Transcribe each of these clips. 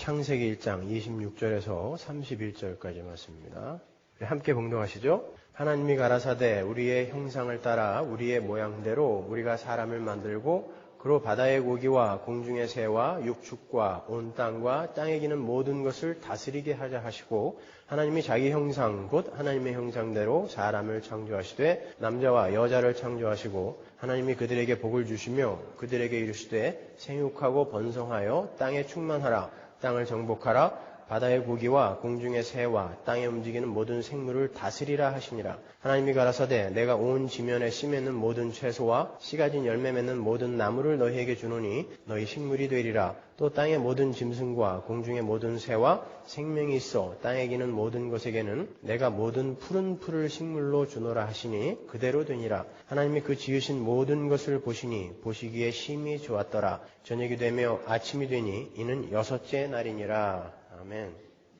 창세기 1장 26절에서 31절까지 말씀입니다. 함께 봉독하시죠. 하나님이 가라사대 우리의 형상을 따라 우리의 모양대로 우리가 사람을 만들고 그로 바다의 고기와 공중의 새와 육축과 온 땅과 땅에 기는 모든 것을 다스리게 하자 하시고 하나님이 자기 형상 곧 하나님의 형상대로 사람을 창조하시되 남자와 여자를 창조하시고 하나님이 그들에게 복을 주시며 그들에게 이르시되 생육하고 번성하여 땅에 충만하라 땅을 정복하라 바다의 고기와 공중의 새와 땅에 움직이는 모든 생물을 다스리라 하시니라. 하나님이 가라사대 내가 온 지면에 씨 맺는 모든 채소와 씨 가진 열매 맺는 모든 나무를 너희에게 주노니 너희 식물이 되리라. 또 땅의 모든 짐승과 공중의 모든 새와 생명이 있어 땅에 기는 모든 것에게는 내가 모든 푸른 풀을 식물로 주노라 하시니 그대로 되니라. 하나님이 그 지으신 모든 것을 보시니 보시기에 심히 좋았더라. 저녁이 되며 아침이 되니 이는 여섯째 날이니라. 아멘.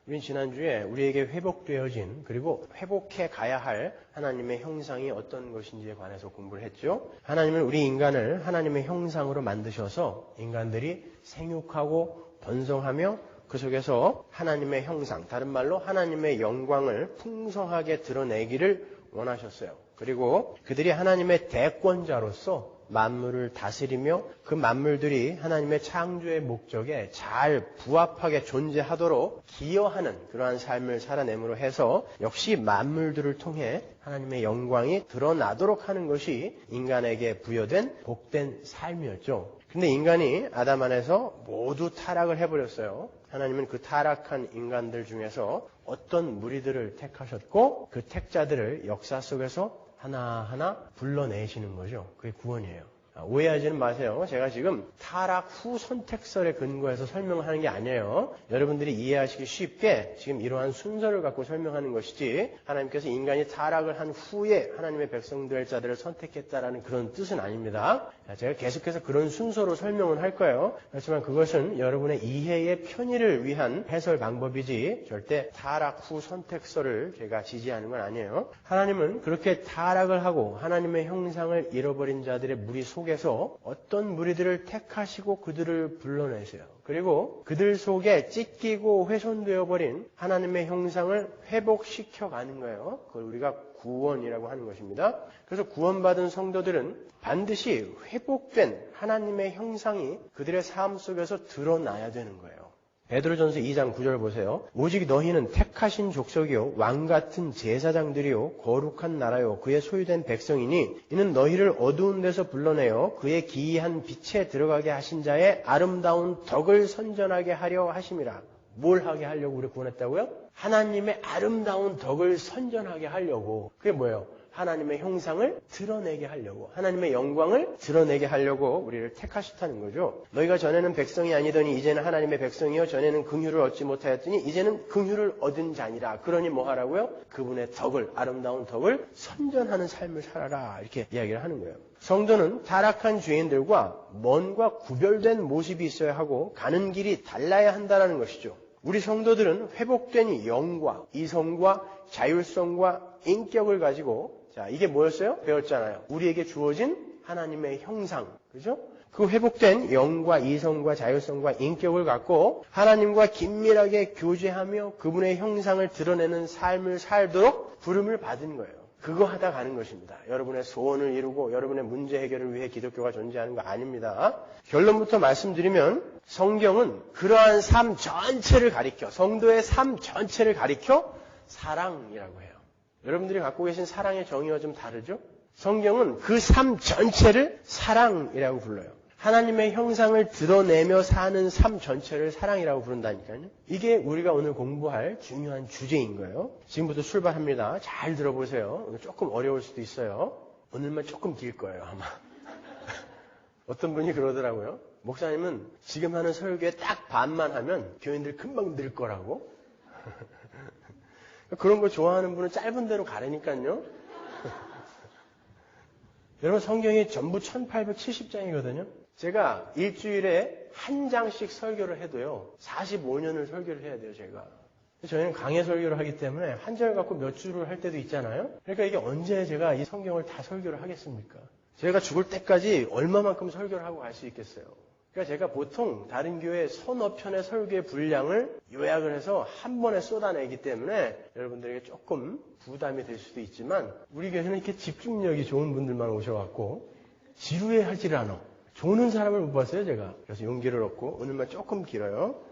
우린 지난주에 우리에게 회복되어진 그리고 회복해 가야 할 하나님의 형상이 어떤 것인지에 관해서 공부를 했죠. 하나님은 우리 인간을 하나님의 형상으로 만드셔서 인간들이 생육하고 번성하며 그 속에서 하나님의 형상, 다른 말로 하나님의 영광을 풍성하게 드러내기를 원하셨어요. 그리고 그들이 하나님의 대권자로서 만물을 다스리며 그 만물들이 하나님의 창조의 목적에 잘 부합하게 존재하도록 기여하는 그러한 삶을 살아내므로 해서 역시 만물들을 통해 하나님의 영광이 드러나도록 하는 것이 인간에게 부여된 복된 삶이었죠. 근데 인간이 아담 안에서 모두 타락을 해버렸어요. 하나님은 그 타락한 인간들 중에서 어떤 무리들을 택하셨고 그 택자들을 역사 속에서 하나하나 불러내시는 거죠. 그게 구원이에요. 오해하지는 마세요. 제가 지금 타락 후 선택설에 근거해서 설명하는 게 아니에요. 여러분들이 이해하시기 쉽게 지금 이러한 순서를 갖고 설명하는 것이지 하나님께서 인간이 타락을 한 후에 하나님의 백성들 자들을 선택했다라는 그런 뜻은 아닙니다. 제가 계속해서 그런 순서로 설명을 할 거예요. 그렇지만 그것은 여러분의 이해의 편의를 위한 해설 방법이지 절대 타락 후 선택설을 제가 지지하는 건 아니에요. 하나님은 그렇게 타락을 하고 하나님의 형상을 잃어버린 자들의 무리 속에서 어떤 무리들을 택하시고 그들을 불러내세요. 그리고 그들 속에 찢기고 훼손되어 버린 하나님의 형상을 회복시켜가는 거예요. 그걸 우리가 구원이라고 하는 것입니다. 그래서 구원받은 성도들은 반드시 회복된 하나님의 형상이 그들의 삶 속에서 드러나야 되는 거예요. 베드로전서 2장 9절 보세요. 오직 너희는 택하신 족속이요 왕같은 제사장들이요 거룩한 나라요 그의 소유된 백성이니 이는 너희를 어두운 데서 불러내어 그의 기이한 빛에 들어가게 하신 자의 아름다운 덕을 선전하게 하려 하심이라. 뭘 하게 하려고 우리 구원했다고요? 하나님의 아름다운 덕을 선전하게 하려고. 그게 뭐예요? 하나님의 형상을 드러내게 하려고, 하나님의 영광을 드러내게 하려고 우리를 택하셨다는 거죠. 너희가 전에는 백성이 아니더니 이제는 하나님의 백성이요 전에는 긍휼을 얻지 못하였더니 이제는 긍휼을 얻은 자니라. 그러니 뭐 하라고요? 그분의 덕을, 아름다운 덕을 선전하는 삶을 살아라. 이렇게 이야기를 하는 거예요. 성도는 타락한 죄인들과 먼과 구별된 모습이 있어야 하고 가는 길이 달라야 한다는 것이죠. 우리 성도들은 회복된 영과 이성과 자율성과 인격을 가지고 자, 이게 뭐였어요? 배웠잖아요. 우리에게 주어진 하나님의 형상. 그죠? 그 회복된 영과 이성과 자율성과 인격을 갖고 하나님과 긴밀하게 교제하며 그분의 형상을 드러내는 삶을 살도록 부름을 받은 거예요. 그거 하다 가는 것입니다. 여러분의 소원을 이루고 여러분의 문제 해결을 위해 기독교가 존재하는 거 아닙니다. 결론부터 말씀드리면 성경은 그러한 삶 전체를 가리켜, 성도의 삶 전체를 가리켜 사랑이라고 해요. 여러분들이 갖고 계신 사랑의 정의와 좀 다르죠? 성경은 그 삶 전체를 사랑이라고 불러요. 하나님의 형상을 드러내며 사는 삶 전체를 사랑이라고 부른다니까요. 이게 우리가 오늘 공부할 중요한 주제인 거예요. 지금부터 출발합니다. 잘 들어보세요. 오늘 조금 어려울 수도 있어요. 오늘만 조금 길 거예요, 아마. 어떤 분이 그러더라고요. 목사님은 지금 하는 설교에 딱 반만 하면 교인들 금방 늘 거라고. 그런 거 좋아하는 분은 짧은 대로 가라니까요. 여러분 성경이 전부 1870장이거든요. 제가 일주일에 한 장씩 설교를 해도요. 45년을 설교를 해야 돼요, 제가. 저희는 강해 설교를 하기 때문에 한 절 갖고 몇 줄을 할 때도 있잖아요. 그러니까 이게 언제 제가 이 성경을 다 설교를 하겠습니까? 제가 죽을 때까지 얼마만큼 설교를 하고 갈 수 있겠어요. 그러니까 제가 보통 다른 교회 서너 편의 설교의 분량을 요약을 해서 한 번에 쏟아내기 때문에 여러분들에게 조금 부담이 될 수도 있지만 우리 교회는 이렇게 집중력이 좋은 분들만 오셔갖고 지루해하지를 않아. 조는 사람을 못 봤어요, 제가. 그래서 용기를 얻고 오늘만 조금 길어요.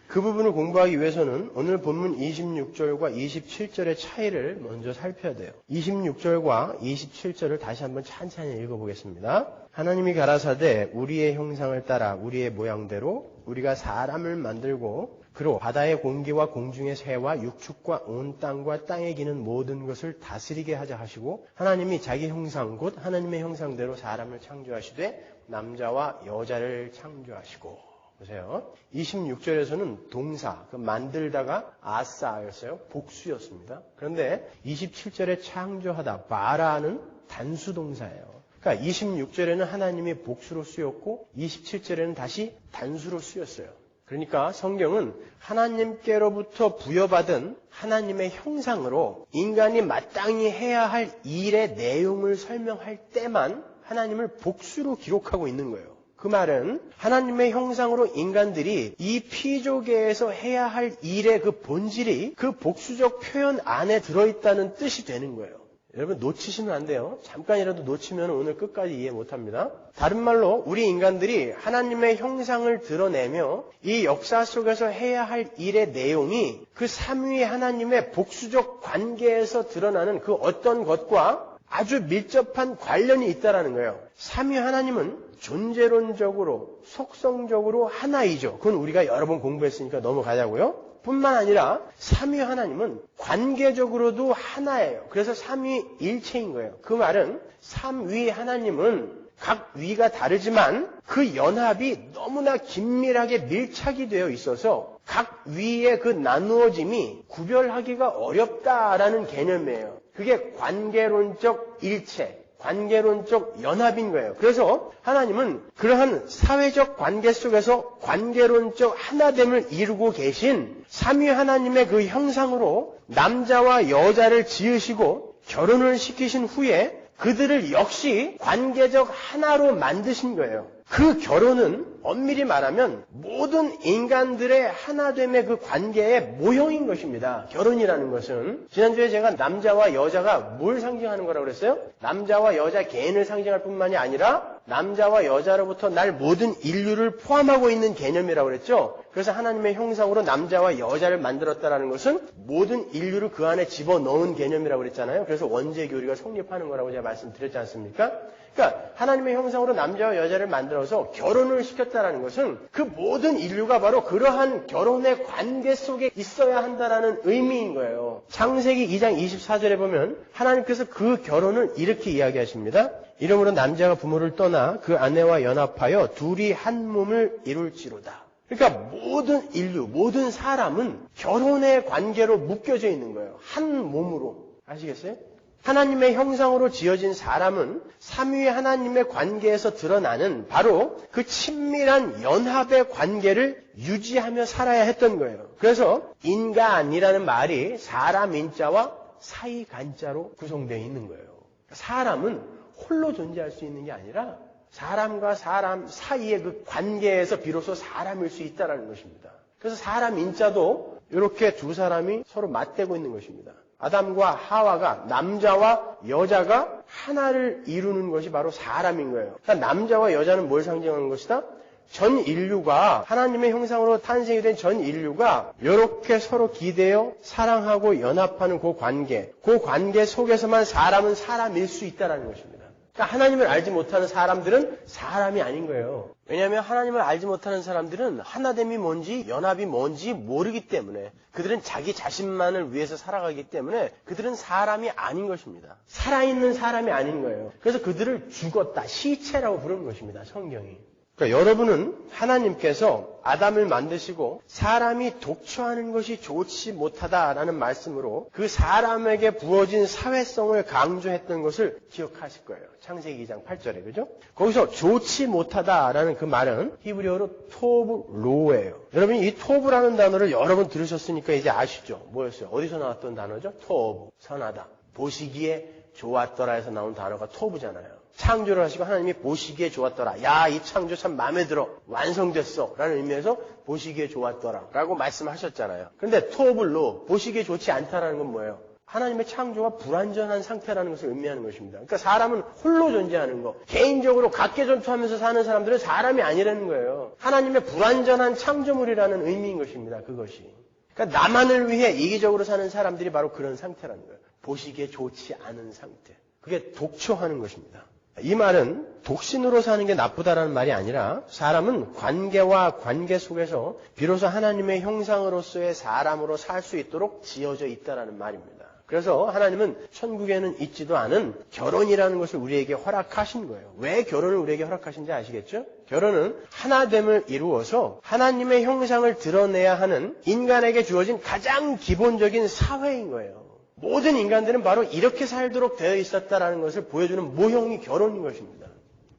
그 부분을 공부하기 위해서는 오늘 본문 26절과 27절의 차이를 먼저 살펴야 돼요. 26절과 27절을 다시 한번 찬찬히 읽어보겠습니다. 하나님이 가라사대 우리의 형상을 따라 우리의 모양대로 우리가 사람을 만들고 그로 바다의 공기와 공중의 새와 육축과 온 땅과 땅에 기는 모든 것을 다스리게 하자 하시고 하나님이 자기 형상 곧 하나님의 형상대로 사람을 창조하시되 남자와 여자를 창조하시고 보세요. 26절에서는 동사, 만들다가 아싸였어요. 복수였습니다. 그런데 27절에 창조하다, 바라는 단수 동사예요. 그러니까 26절에는 하나님이 복수로 쓰였고 27절에는 다시 단수로 쓰였어요. 그러니까 성경은 하나님께로부터 부여받은 하나님의 형상으로 인간이 마땅히 해야 할 일의 내용을 설명할 때만 하나님을 복수로 기록하고 있는 거예요. 그 말은 하나님의 형상으로 인간들이 이 피조계에서 해야 할 일의 그 본질이 그 복수적 표현 안에 들어있다는 뜻이 되는 거예요. 여러분 놓치시면 안 돼요. 잠깐이라도 놓치면 오늘 끝까지 이해 못합니다. 다른 말로 우리 인간들이 하나님의 형상을 드러내며 이 역사 속에서 해야 할 일의 내용이 그 삼위의 하나님의 복수적 관계에서 드러나는 그 어떤 것과 아주 밀접한 관련이 있다는 거예요. 삼위 하나님은 존재론적으로 속성적으로 하나이죠. 그건 우리가 여러 번 공부했으니까 넘어가자고요. 뿐만 아니라 삼위 하나님은 관계적으로도 하나예요. 그래서 삼위일체인 거예요. 그 말은 삼위 하나님은 각 위가 다르지만 그 연합이 너무나 긴밀하게 밀착이 되어 있어서 각 위의 그 나누어짐이 구별하기가 어렵다라는 개념이에요. 그게 관계론적 일체, 관계론적 연합인 거예요. 그래서 하나님은 그러한 사회적 관계 속에서 관계론적 하나됨을 이루고 계신 삼위 하나님의 그 형상으로 남자와 여자를 지으시고 결혼을 시키신 후에 그들을 역시 관계적 하나로 만드신 거예요. 그 결혼은 엄밀히 말하면 모든 인간들의 하나됨의 그 관계의 모형인 것입니다. 결혼이라는 것은 지난주에 제가 남자와 여자가 뭘 상징하는 거라고 그랬어요? 남자와 여자 개인을 상징할 뿐만이 아니라 남자와 여자로부터 날 모든 인류를 포함하고 있는 개념이라고 그랬죠. 그래서 하나님의 형상으로 남자와 여자를 만들었다는 것은 모든 인류를 그 안에 집어넣은 개념이라고 그랬잖아요. 그래서 원죄교리가 성립하는 거라고 제가 말씀드렸지 않습니까? 그러니까 하나님의 형상으로 남자와 여자를 만들어서 결혼을 시켰다는 것은 그 모든 인류가 바로 그러한 결혼의 관계 속에 있어야 한다는 의미인 거예요. 창세기 2장 24절에 보면 하나님께서 그 결혼을 이렇게 이야기하십니다. 이러므로 남자가 부모를 떠나 그 아내와 연합하여 둘이 한 몸을 이룰지로다. 그러니까 모든 인류, 모든 사람은 결혼의 관계로 묶여져 있는 거예요. 한 몸으로. 아시겠어요? 하나님의 형상으로 지어진 사람은 삼위 하나님의 관계에서 드러나는 바로 그 친밀한 연합의 관계를 유지하며 살아야 했던 거예요. 그래서 인간이라는 말이 사람 인자와 사이 간자로 구성되어 있는 거예요. 사람은 홀로 존재할 수 있는 게 아니라 사람과 사람 사이의 그 관계에서 비로소 사람일 수 있다는 것입니다. 그래서 사람 인자도 이렇게 두 사람이 서로 맞대고 있는 것입니다. 아담과 하와가 남자와 여자가 하나를 이루는 것이 바로 사람인 거예요. 그러니까 남자와 여자는 뭘 상징하는 것이다? 전 인류가 하나님의 형상으로 탄생이 된 전 인류가 이렇게 서로 기대어 사랑하고 연합하는 그 관계 속에서만 사람은 사람일 수 있다는 것입니다. 그러니까 하나님을 알지 못하는 사람들은 사람이 아닌 거예요. 왜냐하면 하나님을 알지 못하는 사람들은 하나됨이 뭔지 연합이 뭔지 모르기 때문에 그들은 자기 자신만을 위해서 살아가기 때문에 그들은 사람이 아닌 것입니다. 살아있는 사람이 아닌 거예요. 그래서 그들을 죽었다, 시체라고 부르는 것입니다. 성경이. 그러니까 여러분은 하나님께서 아담을 만드시고 사람이 독처하는 것이 좋지 못하다라는 말씀으로 그 사람에게 부어진 사회성을 강조했던 것을 기억하실 거예요. 창세기 2장 8절에 그죠? 거기서 좋지 못하다라는 그 말은 히브리어로 토브로예요. 여러분이 이 토브라는 단어를 여러 번 들으셨으니까 이제 아시죠? 뭐였어요? 어디서 나왔던 단어죠? 토브, 선하다. 보시기에 좋았더라에서 나온 단어가 토부잖아요. 창조를 하시고 하나님이 보시기에 좋았더라. 야, 이 창조 참 마음에 들어. 완성됐어. 라는 의미에서 보시기에 좋았더라. 라고 말씀하셨잖아요. 그런데 토블로 보시기에 좋지 않다라는 건 뭐예요? 하나님의 창조가 불완전한 상태라는 것을 의미하는 것입니다. 그러니까 사람은 홀로 존재하는 거. 개인적으로 각계전투하면서 사는 사람들은 사람이 아니라는 거예요. 하나님의 불완전한 창조물이라는 의미인 것입니다. 그것이. 그러니까 나만을 위해 이기적으로 사는 사람들이 바로 그런 상태라는 거예요. 보시기에 좋지 않은 상태. 그게 독초하는 것입니다. 이 말은 독신으로 사는 게 나쁘다라는 말이 아니라 사람은 관계와 관계 속에서 비로소 하나님의 형상으로서의 사람으로 살 수 있도록 지어져 있다라는 말입니다. 그래서 하나님은 천국에는 있지도 않은 결혼이라는 것을 우리에게 허락하신 거예요. 왜 결혼을 우리에게 허락하신지 아시겠죠? 결혼은 하나됨을 이루어서 하나님의 형상을 드러내야 하는 인간에게 주어진 가장 기본적인 사회인 거예요. 모든 인간들은 바로 이렇게 살도록 되어 있었다라는 것을 보여주는 모형이 결혼인 것입니다.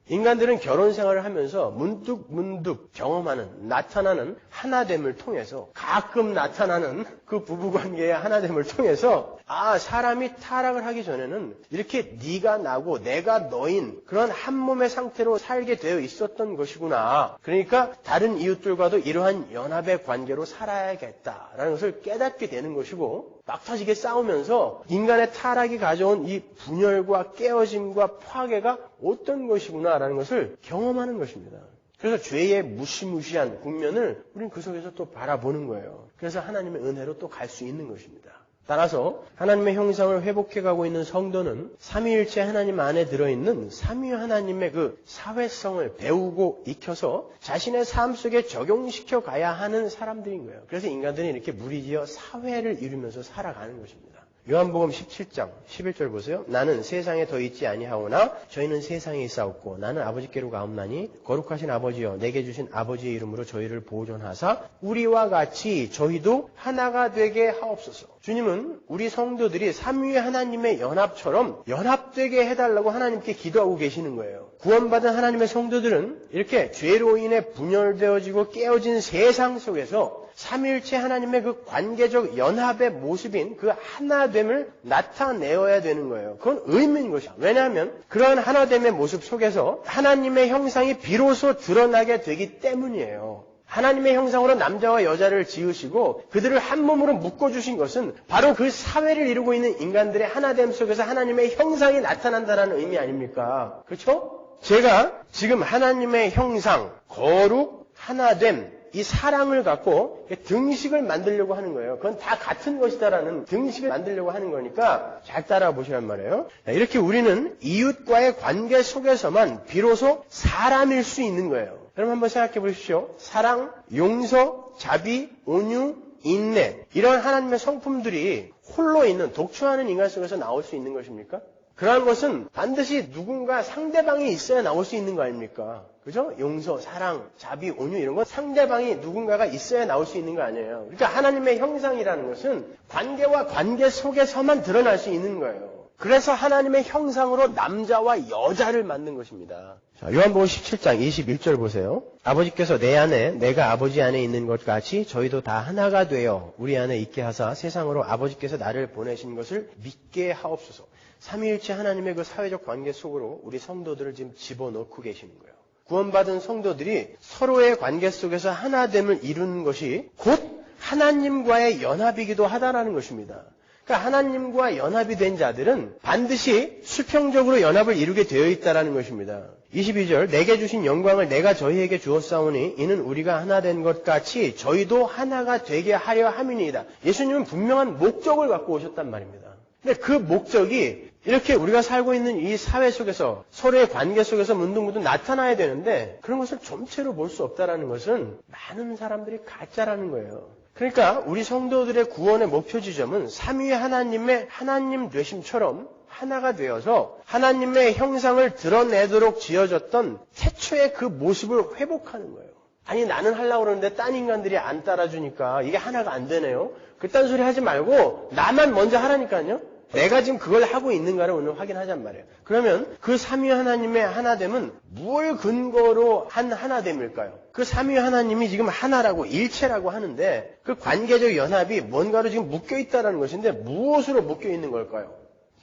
인간들은 결혼 생활을 하면서 문득 경험하는, 나타나는 하나됨을 통해서 가끔 나타나는 그 부부관계의 하나됨을 통해서 사람이 타락을 하기 전에는 이렇게 네가 나고 내가 너인 그런 한 몸의 상태로 살게 되어 있었던 것이구나. 그러니까 다른 이웃들과도 이러한 연합의 관계로 살아야겠다라는 것을 깨닫게 되는 것이고 막 터지게 싸우면서 인간의 타락이 가져온 이 분열과 깨어짐과 파괴가 어떤 것이구나라는 것을 경험하는 것입니다. 그래서 죄의 무시무시한 국면을 우리는 그 속에서 또 바라보는 거예요. 그래서 하나님의 은혜로 또 갈 수 있는 것입니다. 따라서 하나님의 형상을 회복해가고 있는 성도는 삼위일체 하나님 안에 들어있는 삼위 하나님의 그 사회성을 배우고 익혀서 자신의 삶 속에 적용시켜 가야 하는 사람들인 거예요. 그래서 인간들이 이렇게 무리지어 사회를 이루면서 살아가는 것입니다. 요한복음 17장 11절 보세요. 나는 세상에 더 있지 아니하오나 저희는 세상에 있사옵고 나는 아버지께로 가옵나니 거룩하신 아버지여 내게 주신 아버지의 이름으로 저희를 보존하사 우리와 같이 저희도 하나가 되게 하옵소서. 주님은 우리 성도들이 삼위 하나님의 연합처럼 연합되게 해달라고 하나님께 기도하고 계시는 거예요. 구원받은 하나님의 성도들은 이렇게 죄로 인해 분열되어지고 깨어진 세상 속에서 삼위일체 하나님의 그 관계적 연합의 모습인 그 하나됨을 나타내어야 되는 거예요. 그건 의미인 것이야. 왜냐하면 그러한 하나됨의 모습 속에서 하나님의 형상이 비로소 드러나게 되기 때문이에요. 하나님의 형상으로 남자와 여자를 지으시고 그들을 한 몸으로 묶어주신 것은 바로 그 사회를 이루고 있는 인간들의 하나됨 속에서 하나님의 형상이 나타난다는 의미 아닙니까? 그렇죠? 제가 지금 하나님의 형상, 거룩, 하나됨, 이 사랑을 갖고 등식을 만들려고 하는 거예요. 그건 다 같은 것이다라는 등식을 만들려고 하는 거니까 잘 따라 보시란 말이에요. 이렇게 우리는 이웃과의 관계 속에서만 비로소 사람일 수 있는 거예요. 여러분 한번 생각해 보십시오. 사랑, 용서, 자비, 온유, 인내 이런 하나님의 성품들이 홀로 있는 독초하는 인간 속에서 나올 수 있는 것입니까? 그러한 것은 반드시 누군가 상대방이 있어야 나올 수 있는 거 아닙니까? 그죠? 용서, 사랑, 자비, 온유 이런 건 상대방이 누군가가 있어야 나올 수 있는 거 아니에요. 그러니까 하나님의 형상이라는 것은 관계와 관계 속에서만 드러날 수 있는 거예요. 그래서 하나님의 형상으로 남자와 여자를 만든 것입니다. 자, 요한복음 17장 21절 보세요. 아버지께서 내 안에 내가 아버지 안에 있는 것 같이 저희도 다 하나가 되어 우리 안에 있게 하사 세상으로 아버지께서 나를 보내신 것을 믿게 하옵소서. 삼위일체 하나님의 그 사회적 관계 속으로 우리 성도들을 지금 집어넣고 계시는 거예요. 구원받은 성도들이 서로의 관계 속에서 하나됨을 이루는 것이 곧 하나님과의 연합이기도 하다라는 것입니다. 그러니까 하나님과 연합이 된 자들은 반드시 수평적으로 연합을 이루게 되어 있다라는 것입니다. 22절 내게 주신 영광을 내가 저희에게 주었사오니 이는 우리가 하나 된 것 같이 저희도 하나가 되게 하려 함이니이다. 예수님은 분명한 목적을 갖고 오셨단 말입니다. 근데 그 목적이 이렇게 우리가 살고 있는 이 사회 속에서 서로의 관계 속에서 문득문득 나타나야 되는데 그런 것을 점체로 볼 수 없다는 것은 많은 사람들이 가짜라는 거예요. 그러니까 우리 성도들의 구원의 목표 지점은 삼위 하나님의 하나님 되심처럼 하나가 되어서 하나님의 형상을 드러내도록 지어졌던 태초의 그 모습을 회복하는 거예요. 아니 나는 하려고 그러는데 딴 인간들이 안 따라주니까 이게 하나가 안 되네요. 그딴 소리 하지 말고 나만 먼저 하라니까요. 내가 지금 그걸 하고 있는가를 오늘 확인하잔 말이에요. 그러면 그 삼위 하나님의 하나됨은 뭘 근거로 한 하나됨일까요? 그 삼위 하나님이 지금 하나라고 일체라고 하는데 그 관계적 연합이 뭔가로 지금 묶여있다는 것인데 무엇으로 묶여있는 걸까요?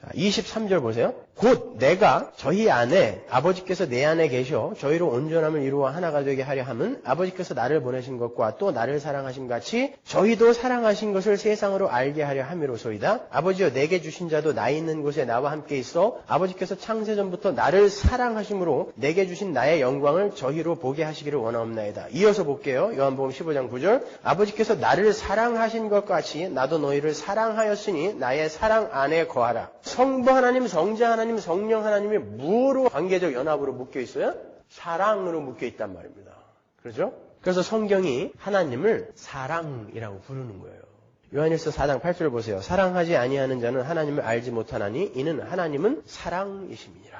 자, 23절 보세요. 곧 내가 저희 안에 아버지께서 내 안에 계셔 저희로 온전함을 이루어 하나가 되게 하려 함은 아버지께서 나를 보내신 것과 또 나를 사랑하심 같이 저희도 사랑하신 것을 세상으로 알게 하려 함이로소이다. 아버지여 내게 주신 자도 나 있는 곳에 나와 함께 있어 아버지께서 창세전부터 나를 사랑하심으로 내게 주신 나의 영광을 저희로 보게 하시기를 원하옵나이다. 이어서 볼게요. 요한복음 15장 9절 아버지께서 나를 사랑하신 것 같이 나도 너희를 사랑하였으니 나의 사랑 안에 거하라. 성부 하나님, 성자 하나님, 성령 하나님이 무엇으로 관계적 연합으로 묶여 있어요? 사랑으로 묶여 있단 말입니다. 그렇죠? 그래서 성경이 하나님을 사랑이라고 부르는 거예요. 요한일서 4장 8절 보세요. 사랑하지 아니하는 자는 하나님을 알지 못하나니 이는 하나님은 사랑이심이니라.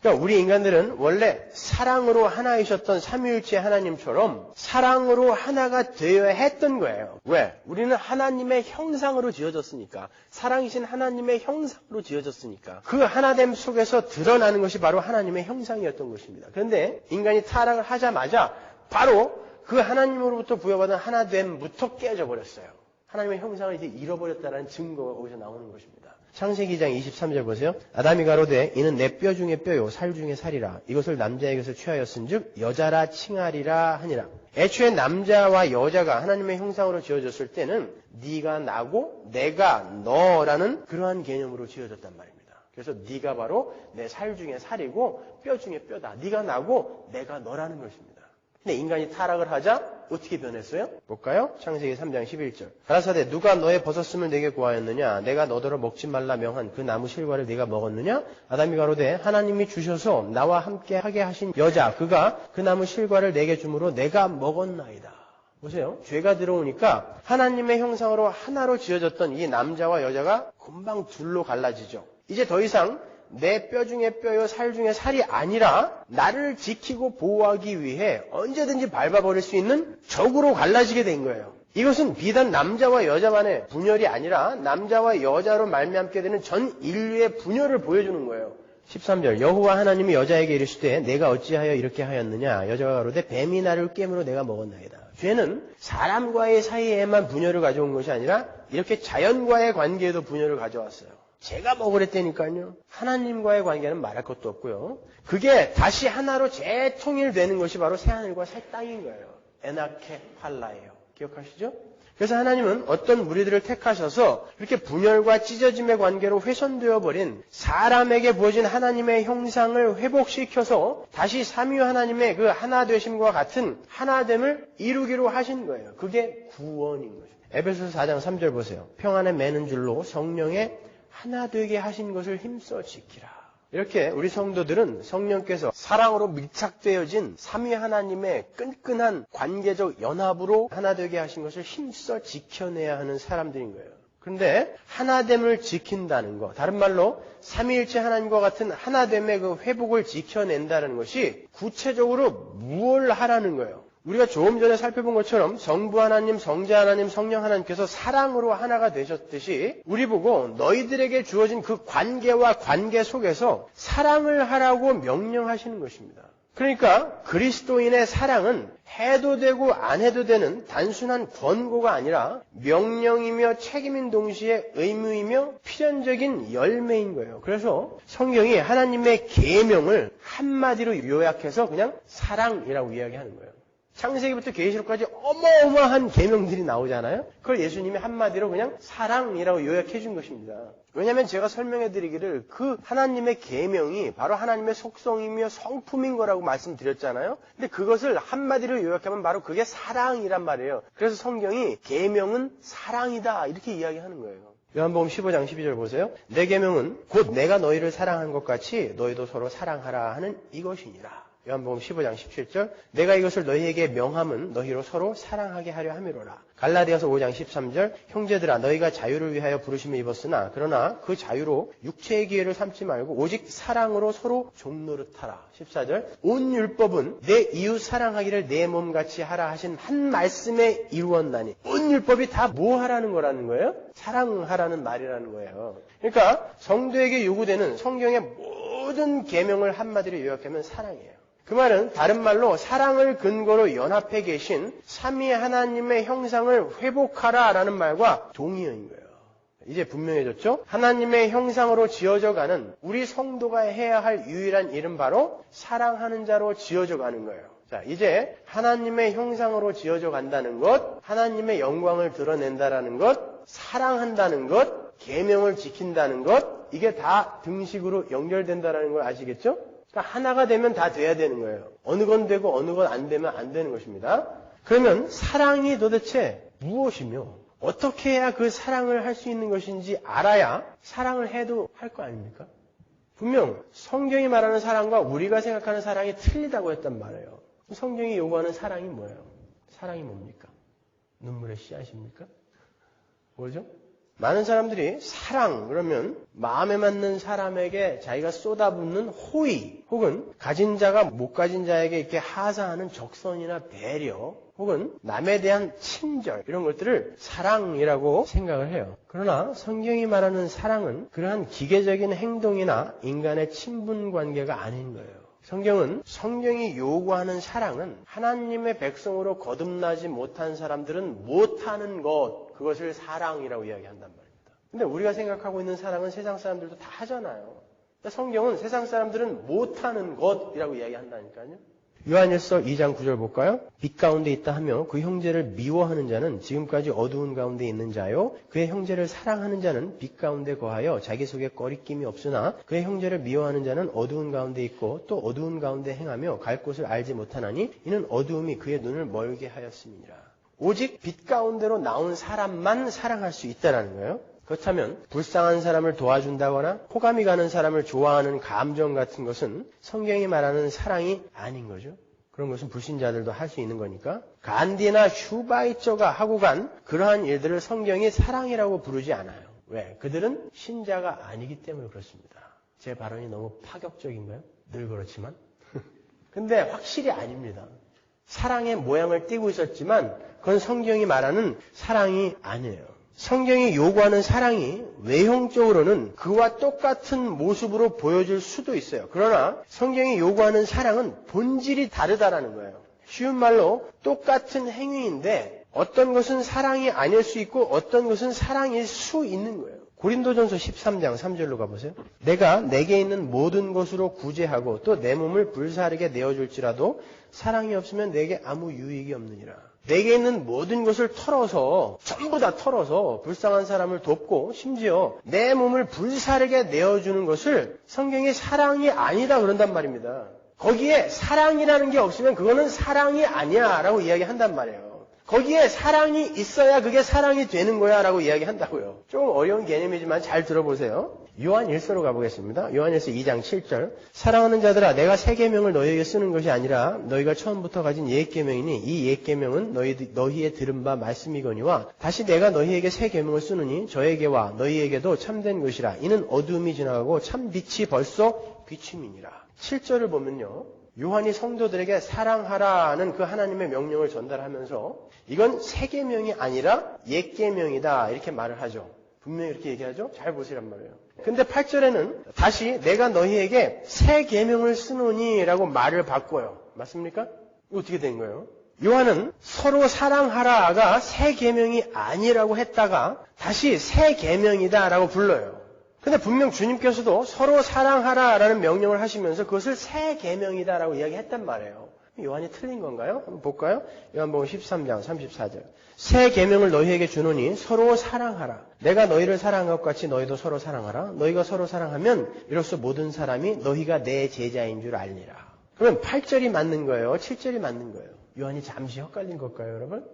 그러니까 우리 인간들은 원래 사랑으로 하나이셨던 삼위일체 하나님처럼 사랑으로 하나가 되어야 했던 거예요. 왜? 우리는 하나님의 형상으로 지어졌으니까. 사랑이신 하나님의 형상으로 지어졌으니까. 그 하나됨 속에서 드러나는 것이 바로 하나님의 형상이었던 것입니다. 그런데 인간이 타락을 하자마자 바로 그 하나님으로부터 부여받은 하나됨부터 깨져 버렸어요. 하나님의 형상을 이제 잃어버렸다는 증거가 거기서 나오는 것입니다. 창세기 2장 23절 보세요. 아담이 가로되 이는 내 뼈 중에 뼈요 살 중에 살이라. 이것을 남자의 것을 취하였은즉 여자라 칭하리라 하니라. 애초에 남자와 여자가 하나님의 형상으로 지어졌을 때는 네가 나고 내가 너라는 그러한 개념으로 지어졌단 말입니다. 그래서 네가 바로 내 살 중에 살이고 뼈 중에 뼈다. 네가 나고 내가 너라는 것입니다. 근데 인간이 타락을 하자 어떻게 변했어요? 볼까요? 창세기 3장 11절. 가라사대 누가 너의 벗었음을 내게 구하였느냐? 내가 너더러 먹지 말라 명한 그 나무 실과를 네가 먹었느냐? 아담이 가로되 하나님이 주셔서 나와 함께 하게 하신 여자 그가 그 나무 실과를 내게 주므로 내가 먹었나이다. 보세요. 죄가 들어오니까 하나님의 형상으로 하나로 지어졌던 이 남자와 여자가 금방 둘로 갈라지죠. 이제 더 이상 내 뼈 중에 뼈요 살 중에 살이 아니라 나를 지키고 보호하기 위해 언제든지 밟아버릴 수 있는 적으로 갈라지게 된 거예요. 이것은 비단 남자와 여자만의 분열이 아니라 남자와 여자로 말미암게 되는 전 인류의 분열을 보여주는 거예요. 13절 여호와 하나님이 여자에게 이르시되 내가 어찌하여 이렇게 하였느냐? 여자가 가로되 뱀이 나를 깨물어 내가 먹었나이다. 죄는 사람과의 사이에만 분열을 가져온 것이 아니라 이렇게 자연과의 관계에도 분열을 가져왔어요. 제가 먹으랬다니까요. 하나님과의 관계는 말할 것도 없고요. 그게 다시 하나로 재통일되는 것이 바로 새하늘과 새 땅인 거예요. 에나케 팔라예요. 기억하시죠? 그래서 하나님은 어떤 무리들을 택하셔서 이렇게 분열과 찢어짐의 관계로 훼손되어 버린 사람에게 부어진 하나님의 형상을 회복시켜서 다시 삼위 하나님의 그 하나 되심과 같은 하나됨을 이루기로 하신 거예요. 그게 구원인 거죠. 에베소서 4장 3절 보세요. 평안에 매는 줄로 성령의 하나 되게 하신 것을 힘써 지키라. 이렇게 우리 성도들은 성령께서 사랑으로 밀착되어진 삼위 하나님의 끈끈한 관계적 연합으로 하나 되게 하신 것을 힘써 지켜내야 하는 사람들인 거예요. 그런데 하나됨을 지킨다는 것, 다른 말로 삼위일체 하나님과 같은 하나됨의 그 회복을 지켜낸다는 것이 구체적으로 무엇을 하라는 거예요? 우리가 조금 전에 살펴본 것처럼 성부 하나님, 성자 하나님, 성령 하나님께서 사랑으로 하나가 되셨듯이 우리 보고 너희들에게 주어진 그 관계와 관계 속에서 사랑을 하라고 명령하시는 것입니다. 그러니까 그리스도인의 사랑은 해도 되고 안 해도 되는 단순한 권고가 아니라 명령이며 책임인 동시에 의무이며 필연적인 열매인 거예요. 그래서 성경이 하나님의 계명을 한마디로 요약해서 그냥 사랑이라고 이야기하는 거예요. 창세기부터 계시록까지 어마어마한 계명들이 나오잖아요. 그걸 예수님이 한마디로 그냥 사랑이라고 요약해 준 것입니다. 왜냐하면 제가 설명해 드리기를 그 하나님의 계명이 바로 하나님의 속성이며 성품인 거라고 말씀드렸잖아요. 근데 그것을 한마디로 요약하면 바로 그게 사랑이란 말이에요. 그래서 성경이 계명은 사랑이다 이렇게 이야기하는 거예요. 요한복음 15장 12절 보세요. 내 계명은 곧 내가 너희를 사랑한 것 같이 너희도 서로 사랑하라 하는 이것이니라. 요한복음 15장 17절 내가 이것을 너희에게 명함은 너희로 서로 사랑하게 하려 함이로라. 갈라디아서 5장 13절 형제들아 너희가 자유를 위하여 부르심을 입었으나 그러나 그 자유로 육체의 기회를 삼지 말고 오직 사랑으로 서로 종노릇하라. 14절 온 율법은 내 이웃 사랑하기를 내 몸같이 하라 하신 한 말씀에 이루었나니 온 율법이 다 뭐 하라는 거라는 거예요? 사랑하라는 말이라는 거예요. 그러니까 성도에게 요구되는 성경의 모든 계명을 한마디로 요약하면 사랑이에요. 그 말은 다른 말로 사랑을 근거로 연합해 계신 삼위 하나님의 형상을 회복하라라는 말과 동의어인 거예요. 이제 분명해졌죠? 하나님의 형상으로 지어져 가는 우리 성도가 해야 할 유일한 일은 바로 사랑하는 자로 지어져 가는 거예요. 자, 이제 하나님의 형상으로 지어져 간다는 것, 하나님의 영광을 드러낸다라는 것, 사랑한다는 것, 계명을 지킨다는 것, 이게 다 등식으로 연결된다라는 걸 아시겠죠? 그러니까 하나가 되면 다 돼야 되는 거예요. 어느 건 되고 어느 건 안 되면 안 되는 것입니다. 그러면 사랑이 도대체 무엇이며 어떻게 해야 그 사랑을 할 수 있는 것인지 알아야 사랑을 해도 할 거 아닙니까? 분명 성경이 말하는 사랑과 우리가 생각하는 사랑이 틀리다고 했단 말이에요. 성경이 요구하는 사랑이 뭐예요? 사랑이 뭡니까? 눈물의 씨앗입니까? 뭐죠? 많은 사람들이 사랑 그러면 마음에 맞는 사람에게 자기가 쏟아붓는 호의 혹은 가진 자가 못 가진 자에게 이렇게 하사하는 적선이나 배려 혹은 남에 대한 친절 이런 것들을 사랑이라고 생각을 해요. 그러나 성경이 말하는 사랑은 그러한 기계적인 행동이나 인간의 친분 관계가 아닌 거예요. 성경이 요구하는 사랑은 하나님의 백성으로 거듭나지 못한 사람들은 못하는 것, 그것을 사랑이라고 이야기한단 말입니다. 근데 우리가 생각하고 있는 사랑은 세상 사람들도 다 하잖아요. 성경은 세상 사람들은 못하는 것이라고 이야기한다니까요. 요한일서 2장 9절 볼까요? 빛 가운데 있다 하며 그 형제를 미워하는 자는 지금까지 어두운 가운데 있는 자요. 그의 형제를 사랑하는 자는 빛 가운데 거하여 자기 속에 꺼리낌이 없으나 그의 형제를 미워하는 자는 어두운 가운데 있고 또 어두운 가운데 행하며 갈 곳을 알지 못하나니 이는 어두움이 그의 눈을 멀게 하였음이니라. 오직 빛 가운데로 나온 사람만 사랑할 수 있다는 거예요. 그렇다면 불쌍한 사람을 도와준다거나 호감이 가는 사람을 좋아하는 감정 같은 것은 성경이 말하는 사랑이 아닌 거죠. 그런 것은 불신자들도 할 수 있는 거니까. 간디나 슈바이처가 하고 간 그러한 일들을 성경이 사랑이라고 부르지 않아요. 왜? 그들은 신자가 아니기 때문에 그렇습니다. 제 발언이 너무 파격적인가요? 늘 그렇지만. 근데 확실히 아닙니다. 사랑의 모양을 띠고 있었지만 그건 성경이 말하는 사랑이 아니에요. 성경이 요구하는 사랑이 외형적으로는 그와 똑같은 모습으로 보여질 수도 있어요. 그러나 성경이 요구하는 사랑은 본질이 다르다라는 거예요. 쉬운 말로 똑같은 행위인데 어떤 것은 사랑이 아닐 수 있고 어떤 것은 사랑일 수 있는 거예요. 고린도전서 13장 3절로 가보세요. 내가 내게 있는 모든 것으로 구제하고 또 내 몸을 불사르게 내어줄지라도 사랑이 없으면 내게 아무 유익이 없느니라. 내게 있는 모든 것을 털어서 전부 다 털어서 불쌍한 사람을 돕고 심지어 내 몸을 불사르게 내어주는 것을 성경이 사랑이 아니다 그런단 말입니다. 거기에 사랑이라는 게 없으면 그거는 사랑이 아니야 라고 이야기한단 말이에요. 거기에 사랑이 있어야 그게 사랑이 되는 거야 라고 이야기한다고요. 좀 어려운 개념이지만 잘 들어보세요. 요한일서로 가보겠습니다. 요한일서 2장 7절. 사랑하는 자들아 내가 새 계명을 너희에게 쓰는 것이 아니라 너희가 처음부터 가진 옛 계명이니 이 옛 계명은 너희의 들은 바 말씀이거니와 다시 내가 너희에게 새 계명을 쓰느니 저에게와 너희에게도 참된 것이라. 이는 어두움이 지나가고 참 빛이 벌써 비춤이니라. 7절을 보면요. 요한이 성도들에게 사랑하라는 그 하나님의 명령을 전달하면서 이건 새 계명이 아니라 옛 계명이다 이렇게 말을 하죠. 분명히 이렇게 얘기하죠. 잘 보시란 말이에요. 근데 8절에는 다시 내가 너희에게 새 계명을 쓰노니 라고 말을 바꿔요. 맞습니까? 이거 어떻게 된 거예요? 요한은 서로 사랑하라가 새 계명이 아니라고 했다가 다시 새 계명이다 라고 불러요. 근데 분명 주님께서도 서로 사랑하라라는 명령을 하시면서 그것을 새 계명이다라고 이야기했단 말이에요. 요한이 틀린 건가요? 한번 볼까요? 요한복음 13장 34절. 새 계명을 너희에게 주노니 서로 사랑하라. 내가 너희를 사랑한 것 같이 너희도 서로 사랑하라. 너희가 서로 사랑하면 이로써 모든 사람이 너희가 내 제자인 줄 알리라. 그러면 8절이 맞는 거예요? 7절이 맞는 거예요? 요한이 잠시 헷갈린 걸까요, 여러분?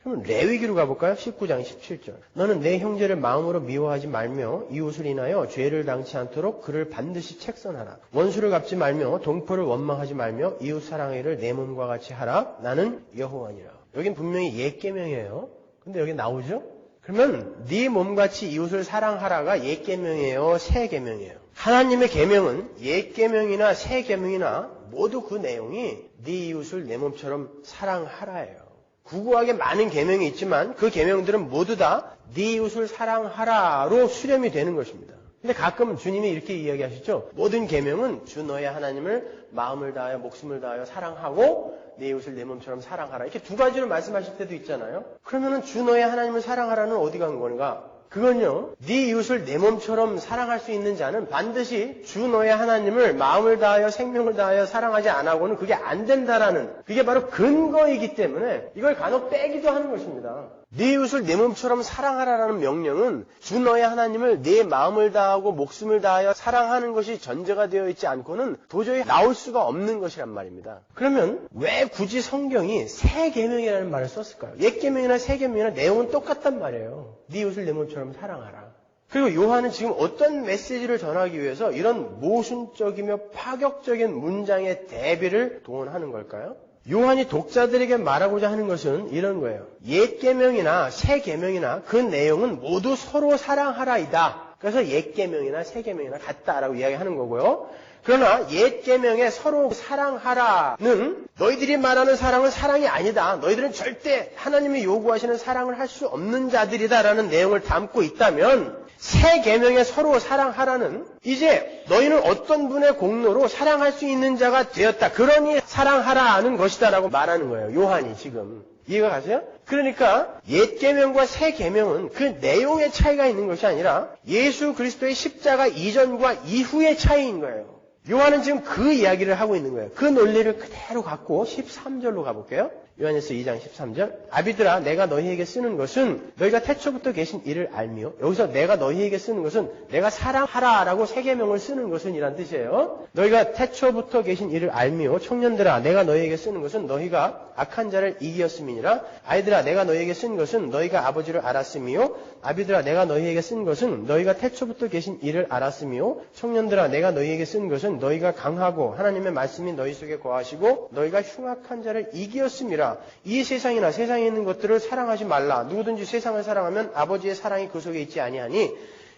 그럼 레위기로 가볼까요? 19장 17절. 너는 내 형제를 마음으로 미워하지 말며 이웃을 인하여 죄를 당치 않도록 그를 반드시 책선하라. 원수를 갚지 말며 동포를 원망하지 말며 이웃 사랑하기를 내 몸과 같이 하라. 나는 여호와니라. 여긴 분명히 옛 계명이에요. 근데 여기 나오죠? 그러면 네 몸같이 이웃을 사랑하라가 옛 계명이에요? 새 계명이에요? 하나님의 계명은 옛 계명이나 새 계명이나 모두 그 내용이 네 이웃을 내 몸처럼 사랑하라예요. 구구하게 많은 계명이 있지만 그 계명들은 모두 다 네 이웃을 사랑하라로 수렴이 되는 것입니다. 근데 가끔 주님이 이렇게 이야기하시죠. 모든 계명은 주 너의 하나님을 마음을 다하여 목숨을 다하여 사랑하고 내 이웃을 내 몸처럼 사랑하라. 이렇게 두 가지로 말씀하실 때도 있잖아요. 그러면은 주 너의 하나님을 사랑하라는 어디 간 건가? 그건요, 네 이웃을 내 몸처럼 사랑할 수 있는 자는 반드시 주 너의 하나님을 마음을 다하여 생명을 다하여 사랑하지 않아고는 그게 안 된다라는, 그게 바로 근거이기 때문에 이걸 간혹 빼기도 하는 것입니다. 네 이웃을 내 몸처럼 사랑하라라는 명령은 주 너의 하나님을 내 마음을 다하고 목숨을 다하여 사랑하는 것이 전제가 되어 있지 않고는 도저히 나올 수가 없는 것이란 말입니다. 그러면 왜 굳이 성경이 새 계명이라는 말을 썼을까요? 옛 계명이나 새 계명이나 내용은 똑같단 말이에요. 네 이웃을 내 몸처럼 사랑하라. 그리고 요한은 지금 어떤 메시지를 전하기 위해서 이런 모순적이며 파격적인 문장의 대비를 동원하는 걸까요? 요한이 독자들에게 말하고자 하는 것은 이런 거예요. 옛 계명이나 새 계명이나 그 내용은 모두 서로 사랑하라이다. 그래서 옛 계명이나 새 계명이나 같다라고 이야기하는 거고요. 그러나 옛 계명에 서로 사랑하라는 너희들이 말하는 사랑은 사랑이 아니다. 너희들은 절대 하나님이 요구하시는 사랑을 할 수 없는 자들이다라는 내용을 담고 있다면, 새 계명에 서로 사랑하라는 이제 너희는 어떤 분의 공로로 사랑할 수 있는 자가 되었다. 그러니 사랑하라는 것이다라고 말하는 거예요. 요한이 지금. 이해가 가세요? 그러니까 옛 계명과 새 계명은 그 내용의 차이가 있는 것이 아니라 예수 그리스도의 십자가 이전과 이후의 차이인 거예요. 요한은 지금 그 이야기를 하고 있는 거예요. 그 논리를 그대로 갖고 13절로 가볼게요. 요한일서 2장 13절. 아비들아, 내가 너희에게 쓰는 것은 너희가 태초부터 계신 이를 알미요. 여기서 내가 너희에게 쓰는 것은 내가 사랑하라라고 새 계명을 쓰는 것은 이란 뜻이에요. 너희가 태초부터 계신 이를 알미요. 청년들아, 내가 너희에게 쓰는 것은 너희가 악한 자를 이기었음이니라. 아이들아, 내가 너희에게 쓴 것은 너희가 아버지를 알았음이요. 아비들아, 내가 너희에게 쓴 것은 너희가 태초부터 계신 이를 알았음이요. 청년들아, 내가 너희에게 쓴 것은 너희가 강하고 하나님의 말씀이 너희 속에 거하시고 너희가 흉악한 자를 이기었음이라. 이 세상이나 세상에 있는 것들을 사랑하지 말라. 누구든지 세상을 사랑하면 아버지의 사랑이 그 속에 있지 아니하니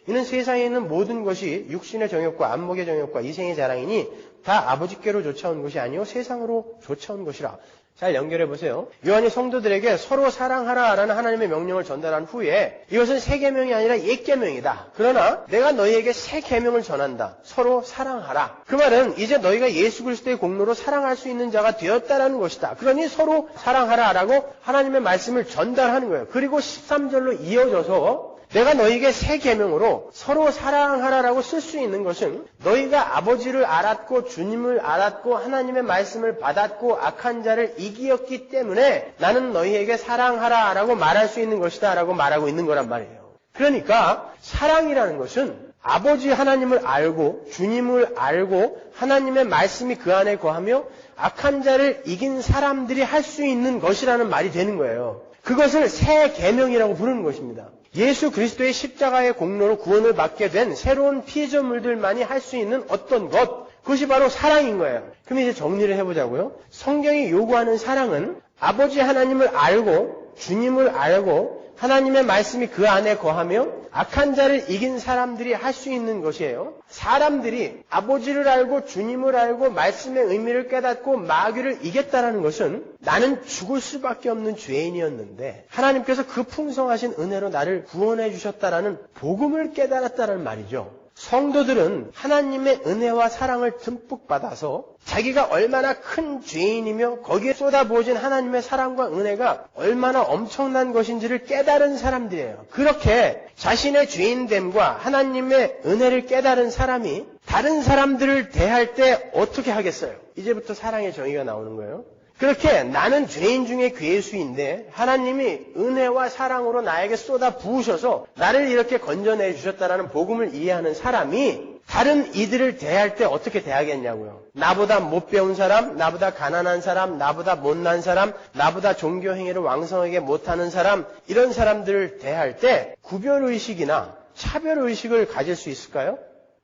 이는 세상에 있는 모든 것이 육신의 정욕과 안목의 정욕과 이생의 자랑이니 다 아버지께로 쫓아온 것이 아니요 세상으로 쫓아온 것이라. 잘 연결해 보세요. 요한이 성도들에게 서로 사랑하라라는 하나님의 명령을 전달한 후에 이것은 새 계명이 아니라 옛 계명이다. 그러나 내가 너희에게 새 계명을 전한다. 서로 사랑하라. 그 말은 이제 너희가 예수 그리스도의 공로로 사랑할 수 있는 자가 되었다라는 것이다. 그러니 서로 사랑하라라고 하나님의 말씀을 전달하는 거예요. 그리고 13절로 이어져서 내가 너희에게 새 계명으로 서로 사랑하라라고 쓸 수 있는 것은 너희가 아버지를 알았고 주님을 알았고 하나님의 말씀을 받았고 악한 자를 이기었기 때문에 나는 너희에게 사랑하라라고 말할 수 있는 것이다 라고 말하고 있는 거란 말이에요. 그러니까 사랑이라는 것은 아버지 하나님을 알고 주님을 알고 하나님의 말씀이 그 안에 거하며 악한 자를 이긴 사람들이 할 수 있는 것이라는 말이 되는 거예요. 그것을 새 계명이라고 부르는 것입니다. 예수 그리스도의 십자가의 공로로 구원을 받게 된 새로운 피조물들만이 할 수 있는 어떤 것, 그것이 바로 사랑인 거예요. 그럼 이제 정리를 해보자고요. 성경이 요구하는 사랑은 아버지 하나님을 알고 주님을 알고 하나님의 말씀이 그 안에 거하며 악한 자를 이긴 사람들이 할 수 있는 것이에요. 사람들이 아버지를 알고 주님을 알고 말씀의 의미를 깨닫고 마귀를 이겼다는 것은 나는 죽을 수밖에 없는 죄인이었는데 하나님께서 그 풍성하신 은혜로 나를 구원해 주셨다라는 복음을 깨달았다는 말이죠. 성도들은 하나님의 은혜와 사랑을 듬뿍 받아서 자기가 얼마나 큰 죄인이며 거기에 쏟아부어진 하나님의 사랑과 은혜가 얼마나 엄청난 것인지를 깨달은 사람들이에요. 그렇게 자신의 죄인됨과 하나님의 은혜를 깨달은 사람이 다른 사람들을 대할 때 어떻게 하겠어요? 이제부터 사랑의 정의가 나오는 거예요. 그렇게 나는 죄인 중에 괴수인데 하나님이 은혜와 사랑으로 나에게 쏟아 부으셔서 나를 이렇게 건져내 주셨다라는 복음을 이해하는 사람이 다른 이들을 대할 때 어떻게 대하겠냐고요. 나보다 못 배운 사람, 나보다 가난한 사람, 나보다 못난 사람, 나보다 종교 행위를 왕성하게 못하는 사람, 이런 사람들을 대할 때 구별의식이나 차별의식을 가질 수 있을까요?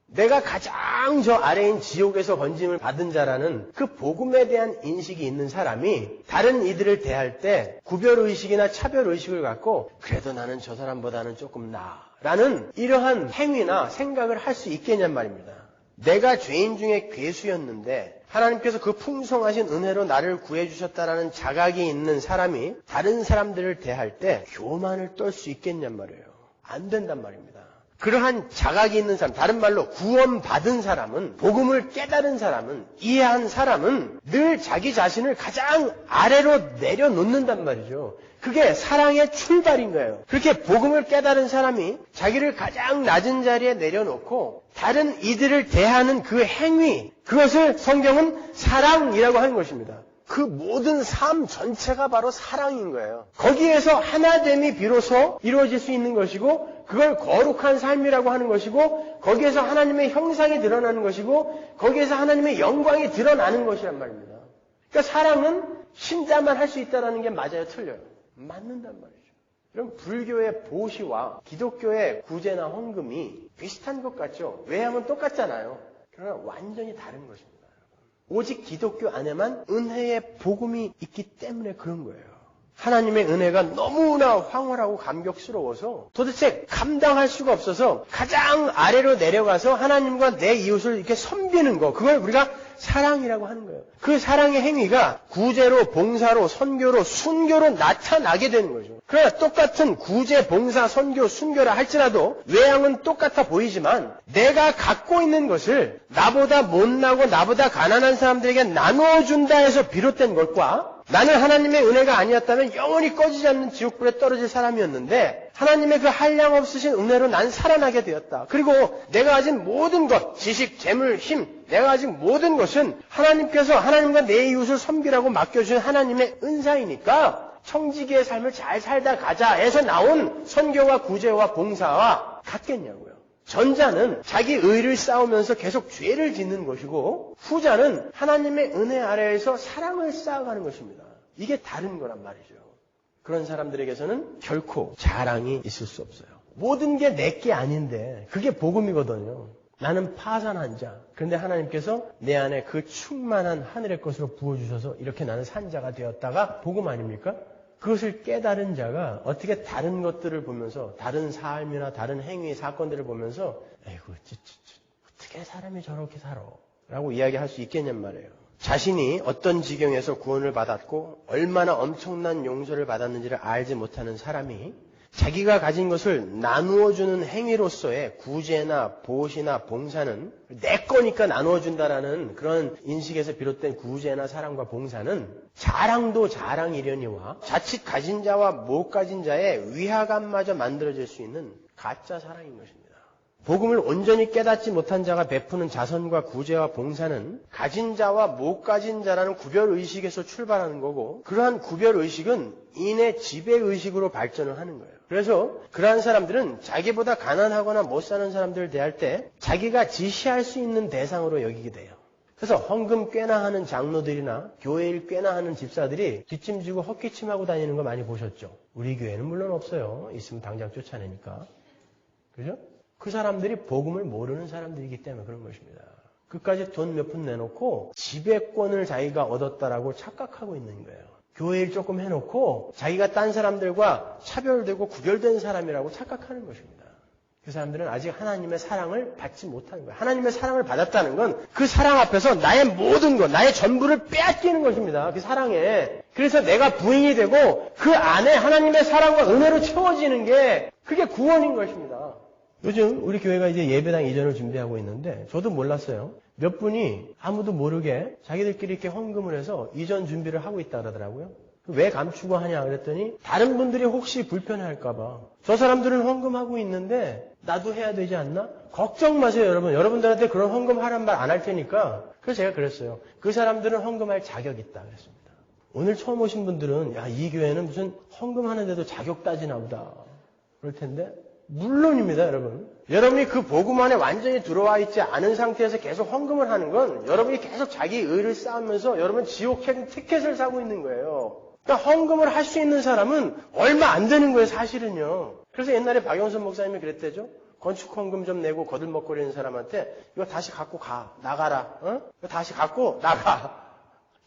내가 가장 저 아래인 지옥에서 건짐을 받은 자라는 그 복음에 대한 인식이 있는 사람이 다른 이들을 대할 때 구별의식이나 차별의식을 갖고 그래도 나는 저 사람보다는 조금 나아라는 이러한 행위나 생각을 할 수 있겠냔 말입니다. 내가 죄인 중에 괴수였는데 하나님께서 그 풍성하신 은혜로 나를 구해주셨다라는 자각이 있는 사람이 다른 사람들을 대할 때 교만을 떨 수 있겠냔 말이에요. 안 된단 말입니다. 그러한 자각이 있는 사람, 다른 말로 구원받은 사람은, 복음을 깨달은 사람은, 이해한 사람은 늘 자기 자신을 가장 아래로 내려놓는단 말이죠. 그게 사랑의 출발인 거예요. 그렇게 복음을 깨달은 사람이 자기를 가장 낮은 자리에 내려놓고 다른 이들을 대하는 그 행위, 그것을 성경은 사랑이라고 하는 것입니다. 그 모든 삶 전체가 바로 사랑인 거예요. 거기에서 하나됨이 비로소 이루어질 수 있는 것이고, 그걸 거룩한 삶이라고 하는 것이고, 거기에서 하나님의 형상이 드러나는 것이고, 거기에서 하나님의 영광이 드러나는 것이란 말입니다. 그러니까 사랑은 신자만 할 수 있다는 게 맞아요, 틀려요? 맞는단 말이죠. 그럼 불교의 보시와 기독교의 구제나 헌금이 비슷한 것 같죠? 외향은 똑같잖아요. 그러나 완전히 다른 것입니다. 오직 기독교 안에만 은혜의 복음이 있기 때문에 그런 거예요. 하나님의 은혜가 너무나 황홀하고 감격스러워서 도대체 감당할 수가 없어서 가장 아래로 내려가서 하나님과 내 이웃을 이렇게 섬기는 거, 그걸 우리가 사랑이라고 하는 거예요. 그 사랑의 행위가 구제로, 봉사로, 선교로, 순교로 나타나게 되는 거죠. 그러나 똑같은 구제, 봉사, 선교, 순교라 할지라도 외양은 똑같아 보이지만 내가 갖고 있는 것을 나보다 못나고 나보다 가난한 사람들에게 나누어준다 해서 비롯된 것과, 나는 하나님의 은혜가 아니었다면 영원히 꺼지지 않는 지옥불에 떨어질 사람이었는데 하나님의 그 한량 없으신 은혜로 난 살아나게 되었다. 그리고 내가 가진 모든 것, 지식, 재물, 힘, 내가 가진 모든 것은 하나님께서 하나님과 내 이웃을 섬기라고 맡겨주신 하나님의 은사이니까 청지기의 삶을 잘 살다 가자 해서 나온 선교와 구제와 봉사와 같겠냐고요. 전자는 자기 의를 쌓으면서 계속 죄를 짓는 것이고, 후자는 하나님의 은혜 아래에서 사랑을 쌓아가는 것입니다. 이게 다른 거란 말이죠. 그런 사람들에게서는 결코 자랑이 있을 수 없어요. 모든 게 내게 아닌데 그게 복음이거든요. 나는 파산한 자. 그런데 하나님께서 내 안에 그 충만한 하늘의 것으로 부어주셔서 이렇게 나는 산자가 되었다가 복음 아닙니까? 그것을 깨달은 자가 어떻게 다른 것들을 보면서, 다른 삶이나 다른 행위, 사건들을 보면서 에이구, 어떻게 사람이 저렇게 살아? 라고 이야기할 수 있겠냔 말이에요. 자신이 어떤 지경에서 구원을 받았고 얼마나 엄청난 용서를 받았는지를 알지 못하는 사람이 자기가 가진 것을 나누어주는 행위로서의 구제나 보시나 봉사는 내 거니까 나누어준다라는 그런 인식에서 비롯된 구제나 사랑과 봉사는 자랑도 자랑이려니와 자칫 가진 자와 못 가진 자의 위화감마저 만들어질 수 있는 가짜 사랑인 것입니다. 복음을 온전히 깨닫지 못한 자가 베푸는 자선과 구제와 봉사는 가진 자와 못 가진 자라는 구별의식에서 출발하는 거고, 그러한 구별의식은 인의 지배의식으로 발전을 하는 거예요. 그래서 그러한 사람들은 자기보다 가난하거나 못 사는 사람들을 대할 때 자기가 지시할 수 있는 대상으로 여기게 돼요. 그래서 헌금 꽤나 하는 장로들이나 교회 일 꽤나 하는 집사들이 뒷짐지고 헛기침하고 다니는 거 많이 보셨죠? 우리 교회는 물론 없어요. 있으면 당장 쫓아내니까. 그죠? 그 사람들이 복음을 모르는 사람들이기 때문에 그런 것입니다. 그까지 돈 몇 푼 내놓고 지배권을 자기가 얻었다라고 착각하고 있는 거예요. 교회 일 조금 해놓고 자기가 딴 사람들과 차별되고 구별된 사람이라고 착각하는 것입니다. 그 사람들은 아직 하나님의 사랑을 받지 못하는 거예요. 하나님의 사랑을 받았다는 건 그 사랑 앞에서 나의 모든 것, 나의 전부를 빼앗기는 것입니다. 그 사랑에. 그래서 내가 부인이 되고 그 안에 하나님의 사랑과 은혜로 채워지는 게 그게 구원인 것입니다. 요즘 우리 교회가 이제 예배당 이전을 준비하고 있는데 저도 몰랐어요. 몇 분이 아무도 모르게 자기들끼리 이렇게 헌금을 해서 이전 준비를 하고 있다 그러더라고요. 왜 감추고 하냐 그랬더니 다른 분들이 혹시 불편할까 봐. 저 사람들은 헌금하고 있는데 나도 해야 되지 않나? 걱정 마세요, 여러분. 여러분들한테 그런 헌금하란 말 안 할 테니까. 그래서 제가 그랬어요. 그 사람들은 헌금할 자격이 있다 그랬습니다. 오늘 처음 오신 분들은 야, 이 교회는 무슨 헌금하는데도 자격 따지나 보다 그럴 텐데 물론입니다, 여러분. 여러분이 그 복음 안에 완전히 들어와 있지 않은 상태에서 계속 헌금을 하는 건 여러분이 계속 자기 의를 쌓으면서 여러분 지옥 티켓을 사고 있는 거예요. 그러니까 헌금을 할 수 있는 사람은 얼마 안 되는 거예요, 사실은요. 그래서 옛날에 박영선 목사님이 그랬대죠. 건축 헌금 좀 내고 거들먹거리는 사람한테 이거 다시 갖고 가, 나가라. 이거 다시 갖고 나가.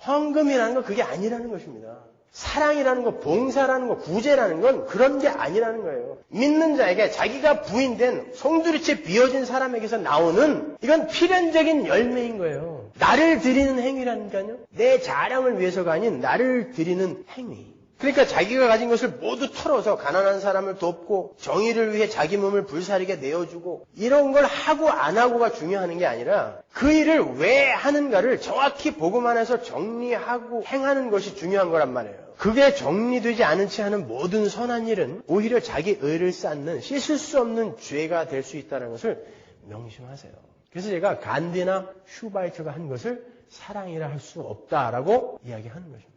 헌금이라는 건 그게 아니라는 것입니다. 사랑이라는 거, 봉사라는 거, 구제라는 건 그런 게 아니라는 거예요. 믿는 자에게 자기가 부인된 송두리째 비어진 사람에게서 나오는 이건 필연적인 열매인 거예요. 나를 드리는 행위라니까요. 내 자랑을 위해서가 아닌 나를 드리는 행위. 그러니까 자기가 가진 것을 모두 털어서 가난한 사람을 돕고 정의를 위해 자기 몸을 불사르게 내어주고 이런 걸 하고 안 하고가 중요한 게 아니라 그 일을 왜 하는가를 정확히 복음 안에서 정리하고 행하는 것이 중요한 거란 말이에요. 그게 정리되지 않은 채 하는 모든 선한 일은 오히려 자기 의를 쌓는 씻을 수 없는 죄가 될 수 있다는 것을 명심하세요. 그래서 제가 간디나 슈바이처가 한 것을 사랑이라 할 수 없다라고 이야기하는 것입니다.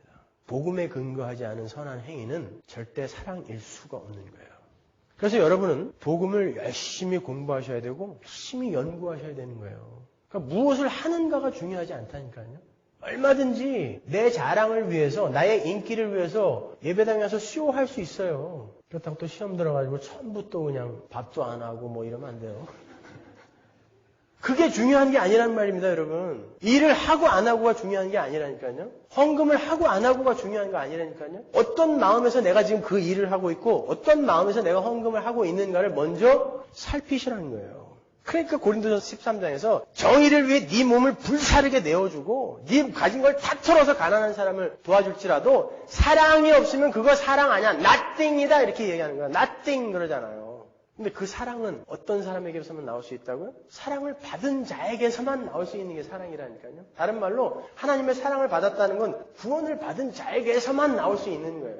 복음에 근거하지 않은 선한 행위는 절대 사랑일 수가 없는 거예요. 그래서 여러분은 복음을 열심히 공부하셔야 되고 열심히 연구하셔야 되는 거예요. 그러니까 무엇을 하는가가 중요하지 않다니까요. 얼마든지 내 자랑을 위해서 나의 인기를 위해서 예배당에 와서 쇼할 수 있어요. 그렇다고 또 시험 들어가지고 처음부터 그냥 밥도 안 하고 뭐 이러면 안 돼요. 그게 중요한 게 아니란 말입니다, 여러분. 일을 하고 안 하고가 중요한 게 아니라니까요. 헌금을 하고 안 하고가 중요한 거 아니라니까요. 어떤 마음에서 내가 지금 그 일을 하고 있고 어떤 마음에서 내가 헌금을 하고 있는가를 먼저 살피시라는 거예요. 그러니까 고린도전서 13장에서 정의를 위해 네 몸을 불사르게 내어주고 네 가진 걸 다 털어서 가난한 사람을 도와줄지라도 사랑이 없으면 그거 사랑 아니야. nothing이다 이렇게 얘기하는 거야. nothing 그러잖아요. 근데 그 사랑은 어떤 사람에게서만 나올 수 있다고요? 사랑을 받은 자에게서만 나올 수 있는 게 사랑이라니까요. 다른 말로 하나님의 사랑을 받았다는 건 구원을 받은 자에게서만 나올 수 있는 거예요.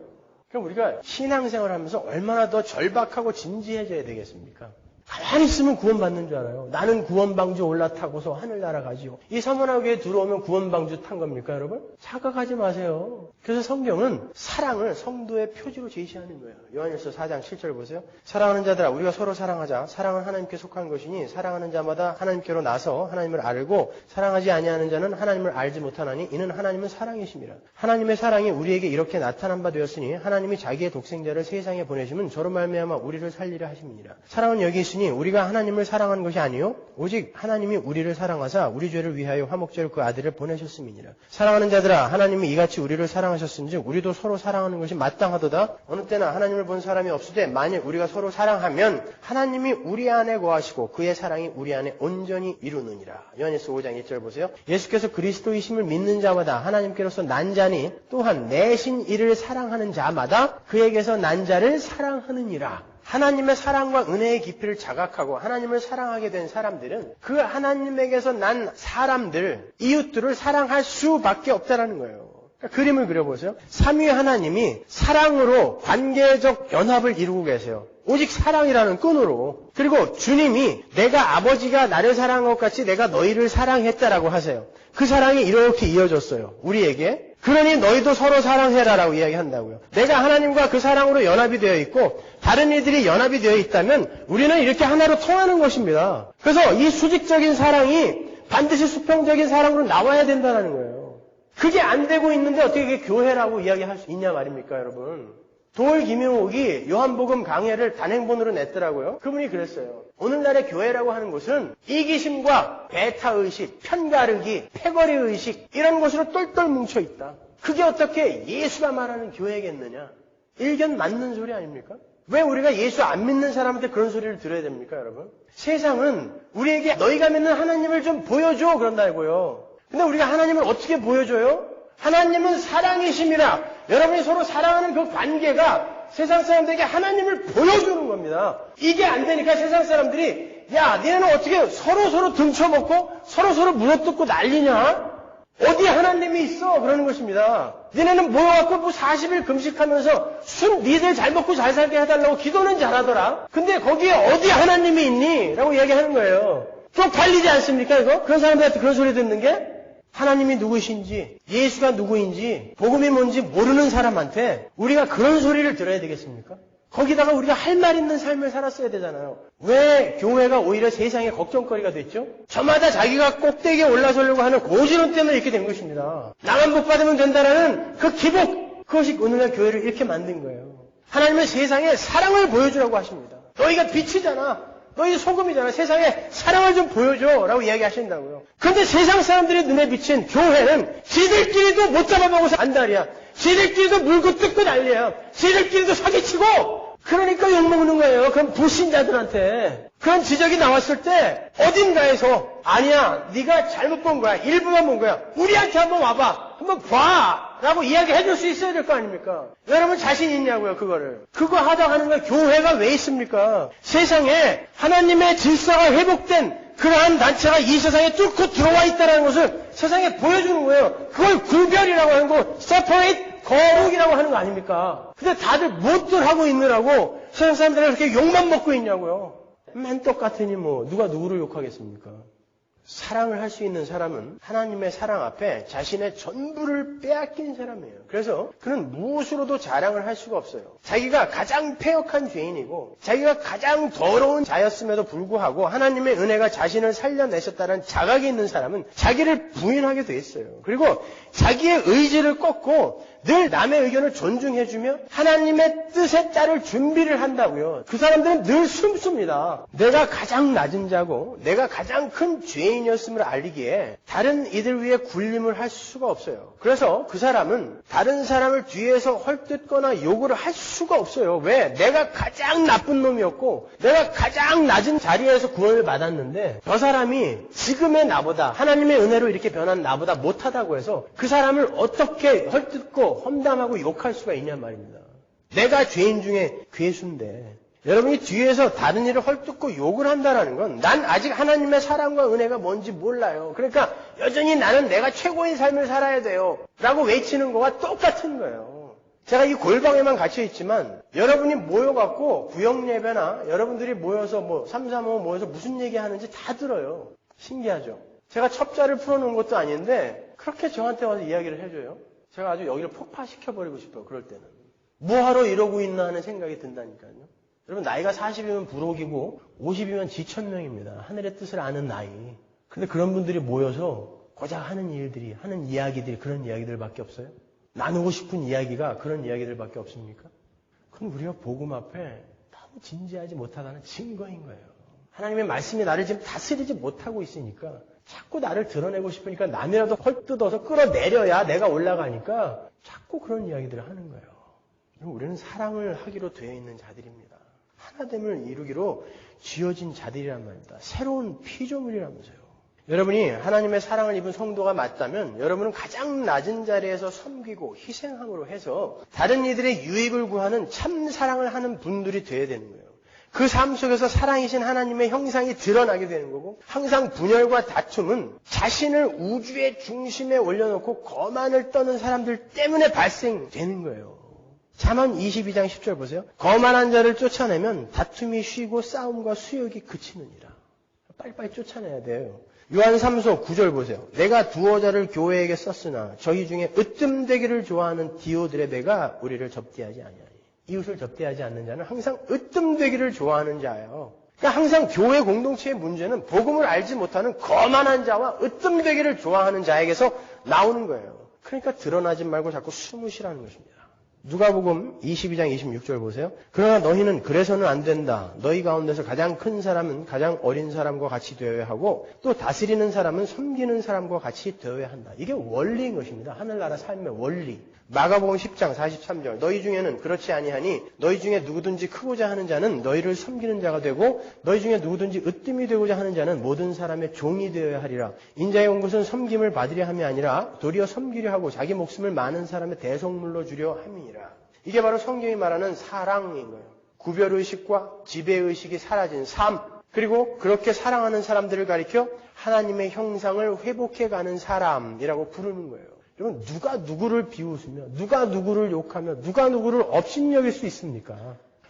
그럼 우리가 신앙생활을 하면서 얼마나 더 절박하고 진지해져야 되겠습니까? 가만히 있으면 구원받는 줄 알아요. 나는 구원방주 올라타고서 하늘나라 가지요. 이 서문화교에 들어오면 구원방주 탄 겁니까, 여러분? 착각하지 마세요. 그래서 성경은 사랑을 성도의 표지로 제시하는 거예요. 요한일서 4장 7절 보세요. 사랑하는 자들아 우리가 서로 사랑하자. 사랑은 하나님께 속한 것이니 사랑하는 자마다 하나님께로 나서 하나님을 알고 사랑하지 아니하는 자는 하나님을 알지 못하나니 이는 하나님은 사랑이심이라. 하나님의 사랑이 우리에게 이렇게 나타난 바 되었으니 하나님이 자기의 독생자를 세상에 보내심은 저로 말미암아 우리를 살리려 하심이니라. 사랑은 여기 있으니 우리가 하나님을 사랑하는 것이 아니요 오직 하나님이 우리를 사랑하사 우리 죄를 위하여 화목제로 그 아들을 보내셨음이니라. 사랑하는 자들아 하나님이 이같이 우리를 사랑하셨은즉 우리도 서로 사랑하는 것이 마땅하도다. 어느 때나 하나님을 본 사람이 없으되 만일 우리가 서로 사랑하면 하나님이 우리 안에 거하시고 그의 사랑이 우리 안에 온전히 이루느니라. 요한일서 5장 1절 보세요. 예수께서 그리스도이심을 믿는 자마다 하나님께로서 난 자니 또한 내신 이를 사랑하는 자마다 그에게서 난 자를 사랑하느니라. 하나님의 사랑과 은혜의 깊이를 자각하고 하나님을 사랑하게 된 사람들은 그 하나님에게서 난 사람들, 이웃들을 사랑할 수밖에 없다라는 거예요. 그러니까 그림을 그려보세요. 삼위 하나님이 사랑으로 관계적 연합을 이루고 계세요. 오직 사랑이라는 끈으로. 그리고 주님이 내가 아버지가 나를 사랑한 것 같이 내가 너희를 사랑했다라고 하세요. 그 사랑이 이렇게 이어졌어요. 우리에게. 그러니 너희도 서로 사랑해라라고 이야기한다고요. 내가 하나님과 그 사랑으로 연합이 되어 있고 다른 이들이 연합이 되어 있다면 우리는 이렇게 하나로 통하는 것입니다. 그래서 이 수직적인 사랑이 반드시 수평적인 사랑으로 나와야 된다는 거예요. 그게 안 되고 있는데 어떻게 그게 교회라고 이야기할 수 있냐 말입니까, 여러분? 도월 김용옥이 요한복음 강해를 단행본으로 냈더라고요. 그분이 그랬어요. 오늘날의 교회라고 하는 것은 이기심과 배타의식, 편가르기, 패거리의식 이런 것으로 똘똘 뭉쳐있다. 그게 어떻게 예수가 말하는 교회겠느냐? 일견 맞는 소리 아닙니까? 왜 우리가 예수 안 믿는 사람한테 그런 소리를 들어야 됩니까, 여러분? 세상은 우리에게 너희가 믿는 하나님을 좀 보여줘 그런다고요. 근데 우리가 하나님을 어떻게 보여줘요? 하나님은 사랑이심이라. 여러분이 서로 사랑하는 그 관계가 세상 사람들에게 하나님을 보여주는 겁니다. 이게 안 되니까 세상 사람들이 야, 니네는 어떻게 서로 등쳐먹고 서로 물어뜯고 난리냐? 어디 하나님이 있어? 그러는 것입니다. 니네는 모여갖고 뭐 40일 금식하면서 니들 잘 먹고 잘 살게 해달라고 기도는 잘하더라. 근데 거기에 어디 하나님이 있니? 라고 이야기하는 거예요. 좀 갈리지 않습니까, 이거? 그런 사람들한테 그런 소리 듣는 게? 하나님이 누구신지, 예수가 누구인지, 복음이 뭔지 모르는 사람한테 우리가 그런 소리를 들어야 되겠습니까? 거기다가 우리가 할 말 있는 삶을 살았어야 되잖아요. 왜 교회가 오히려 세상의 걱정거리가 됐죠? 저마다 자기가 꼭대기에 올라서려고 하는 고지론 때문에 이렇게 된 것입니다. 나만 복 받으면 된다라는 그 기복, 그것이 오늘날 교회를 이렇게 만든 거예요. 하나님은 세상에 사랑을 보여주라고 하십니다. 너희가 빛이잖아. 너희 소금이잖아. 세상에 사랑을 좀 보여줘 라고 이야기하신다고요. 그런데 세상 사람들의 눈에 비친 교회는 지들끼리도 못 잡아먹어서 안달이야. 지들끼리도 물고 뜯고 난리야. 지들끼리도 사기치고. 그러니까 욕먹는 거예요. 그럼 불신자들한테. 그런 지적이 나왔을 때 어딘가에서 아니야, 네가 잘못 본 거야. 일부만 본 거야. 우리한테 한번 와봐. 한번 봐! 라고 이야기해 줄 수 있어야 될 거 아닙니까? 여러분 자신 있냐고요, 그거를. 그거 하다 하는 거 교회가 왜 있습니까? 세상에 하나님의 질서가 회복된 그러한 단체가 이 세상에 뚫고 들어와 있다는 것을 세상에 보여주는 거예요. 그걸 구별이라고 하는 거, separate, 거룩이라고 하는 거 아닙니까? 근데 다들 못들 하고 있느라고 세상 사람들이 그렇게 욕만 먹고 있냐고요. 맨 똑같으니 뭐 누가 누구를 욕하겠습니까? 사랑을 할 수 있는 사람은 하나님의 사랑 앞에 자신의 전부를 빼앗긴 사람이에요. 그래서 그는 무엇으로도 자랑을 할 수가 없어요. 자기가 가장 패역한 죄인이고 자기가 가장 더러운 자였음에도 불구하고 하나님의 은혜가 자신을 살려내셨다는 자각이 있는 사람은 자기를 부인하게 돼 있어요. 그리고 자기의 의지를 꺾고 늘 남의 의견을 존중해주며 하나님의 뜻에 따를 준비를 한다고요. 그 사람들은 늘 숨습니다. 내가 가장 낮은 자고 내가 가장 큰 죄인이었음을 알리기에 다른 이들 위해 군림을 할 수가 없어요. 그래서 그 사람은 다른 사람을 뒤에서 헐뜯거나 욕을 할 수가 없어요. 왜? 내가 가장 나쁜 놈이었고 내가 가장 낮은 자리에서 구원을 받았는데 저 사람이 지금의 나보다 하나님의 은혜로 이렇게 변한 나보다 못하다고 해서 그 사람을 어떻게 헐뜯고 험담하고 욕할 수가 있냔 말입니다. 내가 죄인 중에 괴수인데 여러분이 뒤에서 다른 일을 헐뜯고 욕을 한다는 건 난 아직 하나님의 사랑과 은혜가 뭔지 몰라요. 그러니까 여전히 나는 내가 최고의 삶을 살아야 돼요 라고 외치는 거와 똑같은 거예요. 제가 이 골방에만 갇혀 있지만 여러분이 모여갖고 구역예배나 여러분들이 모여서 뭐 335 모여서 무슨 얘기하는지 다 들어요. 신기하죠. 제가 첩자를 풀어놓은 것도 아닌데 그렇게 저한테 와서 이야기를 해줘요. 제가 아주 여기를 폭파시켜버리고 싶어요. 그럴 때는. 뭐하러 이러고 있나 하는 생각이 든다니까요. 여러분 나이가 40이면 부록이고 50이면 지천명입니다. 하늘의 뜻을 아는 나이. 근데 그런 분들이 모여서 고작 하는 일들이, 하는 이야기들이 그런 이야기들밖에 없어요? 나누고 싶은 이야기가 그런 이야기들밖에 없습니까? 그건 우리가 복음 앞에 너무 진지하지 못하다는 증거인 거예요. 하나님의 말씀이 나를 지금 다스리지 못하고 있으니까 자꾸 나를 드러내고 싶으니까 남이라도 헐뜯어서 끌어내려야 내가 올라가니까 자꾸 그런 이야기들을 하는 거예요. 우리는 사랑을 하기로 되어 있는 자들입니다. 하나됨을 이루기로 지어진 자들이란 말입니다. 새로운 피조물이라면서요. 여러분이 하나님의 사랑을 입은 성도가 맞다면 여러분은 가장 낮은 자리에서 섬기고 희생함으로 해서 다른 이들의 유익을 구하는 참 사랑을 하는 분들이 되어야 되는 거예요. 그 삶 속에서 사랑이신 하나님의 형상이 드러나게 되는 거고 항상 분열과 다툼은 자신을 우주의 중심에 올려놓고 거만을 떠는 사람들 때문에 발생되는 거예요. 잠언 22장 10절 보세요. 거만한 자를 쫓아내면 다툼이 쉬고 싸움과 수욕이 그치느니라. 빨리빨리 쫓아내야 돼요. 요한 3서 9절 보세요. 내가 두어 자를 교회에게 썼으나 저희 중에 으뜸되기를 좋아하는 디오드레베가 우리를 접대하지 아니하니. 이웃을 접대하지 않는 자는 항상 으뜸되기를 좋아하는 자예요. 그러니까 항상 교회 공동체의 문제는 복음을 알지 못하는 거만한 자와 으뜸되기를 좋아하는 자에게서 나오는 거예요. 그러니까 드러나지 말고 자꾸 숨으시라는 것입니다. 누가복음 22장 26절 보세요. 그러나 너희는 그래서는 안 된다. 너희 가운데서 가장 큰 사람은 가장 어린 사람과 같이 되어야 하고 또 다스리는 사람은 섬기는 사람과 같이 되어야 한다. 이게 원리인 것입니다. 하늘나라 삶의 원리. 마가복음 10장 43절 너희 중에는 그렇지 아니하니 너희 중에 누구든지 크고자 하는 자는 너희를 섬기는 자가 되고 너희 중에 누구든지 으뜸이 되고자 하는 자는 모든 사람의 종이 되어야 하리라. 인자의 온 것은 섬김을 받으려 함이 아니라 도리어 섬기려 하고 자기 목숨을 많은 사람의 대속물로 주려 함이니라. 이게 바로 성경이 말하는 사랑인 거예요. 구별의식과 지배의식이 사라진 삶, 그리고 그렇게 사랑하는 사람들을 가리켜 하나님의 형상을 회복해가는 사람이라고 부르는 거예요. 여러분, 누가 누구를 비웃으며 누가 누구를 욕하며 누가 누구를 업신여길 수 있습니까?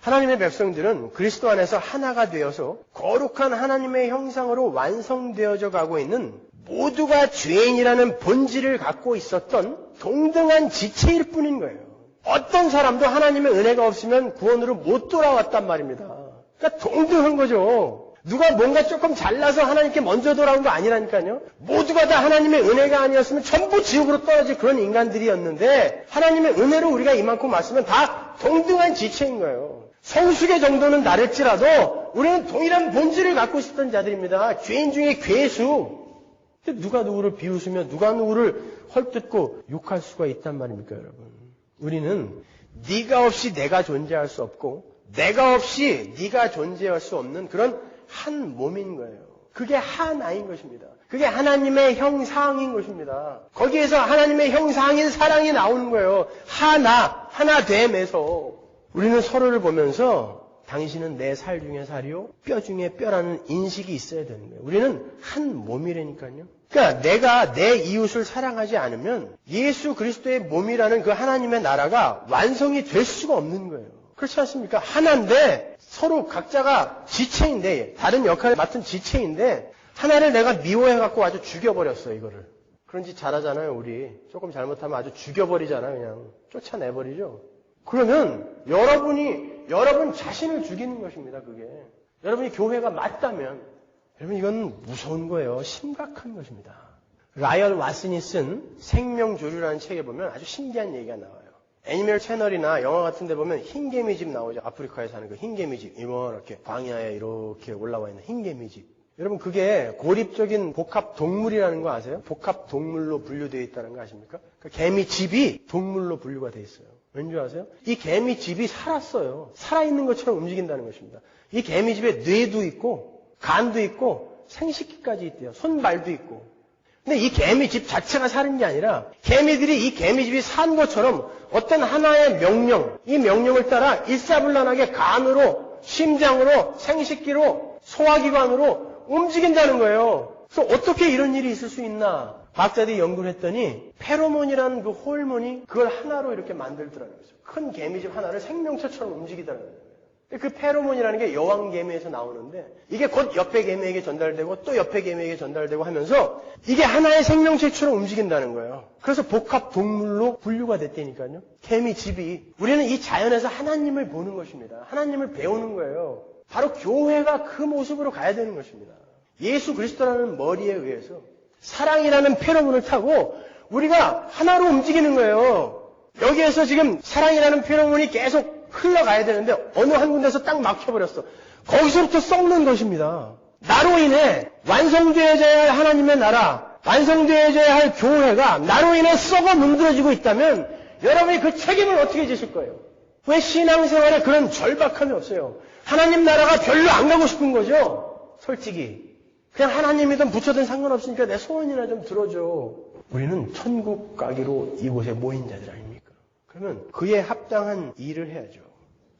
하나님의 백성들은 그리스도 안에서 하나가 되어서 거룩한 하나님의 형상으로 완성되어져 가고 있는 모두가 죄인이라는 본질을 갖고 있었던 동등한 지체일 뿐인 거예요. 어떤 사람도 하나님의 은혜가 없으면 구원으로 못 돌아왔단 말입니다. 그러니까 동등한 거죠. 누가 뭔가 조금 잘나서 하나님께 먼저 돌아온 거 아니라니까요. 모두가 다 하나님의 은혜가 아니었으면 전부 지옥으로 떨어질 그런 인간들이었는데 하나님의 은혜로 우리가 이만큼 왔으면 다 동등한 지체인 거예요. 성숙의 정도는 다를지라도 우리는 동일한 본질을 갖고 있었던 자들입니다. 죄인 중에 괴수. 누가 누구를 비웃으며 누가 누구를 헐뜯고 욕할 수가 있단 말입니까, 여러분? 우리는 네가 없이 내가 존재할 수 없고 내가 없이 네가 존재할 수 없는 그런 한 몸인 거예요. 그게 하나인 것입니다. 그게 하나님의 형상인 것입니다. 거기에서 하나님의 형상인 사랑이 나오는 거예요. 하나됨에서. 우리는 서로를 보면서 당신은 내 살 중에 살이요, 뼈 중에 뼈라는 인식이 있어야 되는 거예요. 우리는 한 몸이라니까요. 그러니까 내가 내 이웃을 사랑하지 않으면 예수 그리스도의 몸이라는 그 하나님의 나라가 완성이 될 수가 없는 거예요. 그렇지 않습니까? 하나인데 서로 각자가 지체인데, 다른 역할을 맡은 지체인데 하나를 내가 미워해갖고 아주 죽여버렸어, 이거를. 그런 짓 잘하잖아요, 우리. 조금 잘못하면 아주 죽여버리잖아요, 그냥. 쫓아내버리죠. 그러면 여러분 자신을 죽이는 것입니다, 그게. 여러분이 교회가 맞다면, 여러분 이건 무서운 거예요. 심각한 것입니다. 라이언 왓슨이 쓴 생명조류라는 책에 보면 아주 신기한 얘기가 나와요. 애니멀 채널이나 영화 같은 데 보면 흰개미집 나오죠. 아프리카에 사는 그 흰개미집. 이렇게 광야에 이렇게 올라와 있는 흰개미집. 여러분 그게 고립적인 복합동물이라는 거 아세요? 복합동물로 분류되어 있다는 거 아십니까? 그 개미집이 동물로 분류가 되어 있어요. 왠지 아세요? 이 개미집이 살았어요. 살아있는 것처럼 움직인다는 것입니다. 이 개미집에 뇌도 있고 간도 있고 생식기까지 있대요. 손발도 있고. 근데 이 개미집 자체가 사는 게 아니라 개미들이 이 개미집이 산 것처럼 어떤 하나의 명령, 이 명령을 따라 일사불란하게 간으로, 심장으로, 생식기로, 소화기관으로 움직인다는 거예요. 그래서 어떻게 이런 일이 있을 수 있나? 과학자들이 연구를 했더니 페로몬이라는 그 호르몬이 그걸 하나로 이렇게 만들더라는 거죠. 큰 개미집 하나를 생명체처럼 움직이더라는 거예요. 그 페로몬이라는 게 여왕개미에서 나오는데 이게 곧 옆에 개미에게 전달되고 또 옆에 개미에게 전달되고 하면서 이게 하나의 생명체처럼 움직인다는 거예요. 그래서 복합동물로 분류가 됐다니까요. 개미집이. 우리는 이 자연에서 하나님을 보는 것입니다. 하나님을 배우는 거예요. 바로 교회가 그 모습으로 가야 되는 것입니다. 예수 그리스도라는 머리에 의해서 사랑이라는 페로몬을 타고 우리가 하나로 움직이는 거예요. 여기에서 지금 사랑이라는 페로몬이 계속 흘러가야 되는데 어느 한 군데서 딱 막혀버렸어. 거기서부터 썩는 것입니다. 나로 인해 완성되어져야 할 하나님의 나라, 완성되어져야 할 교회가 나로 인해 썩어 문드러지고 있다면 여러분이 그 책임을 어떻게 지실 거예요? 왜 신앙생활에 그런 절박함이 없어요? 하나님 나라가 별로 안 가고 싶은 거죠? 솔직히. 그냥 하나님이든 부처든 상관없으니까 내 소원이나 좀 들어줘. 우리는 천국 가기로 이곳에 모인 자들 아닙니까? 그러면 그에 합당한 일을 해야죠.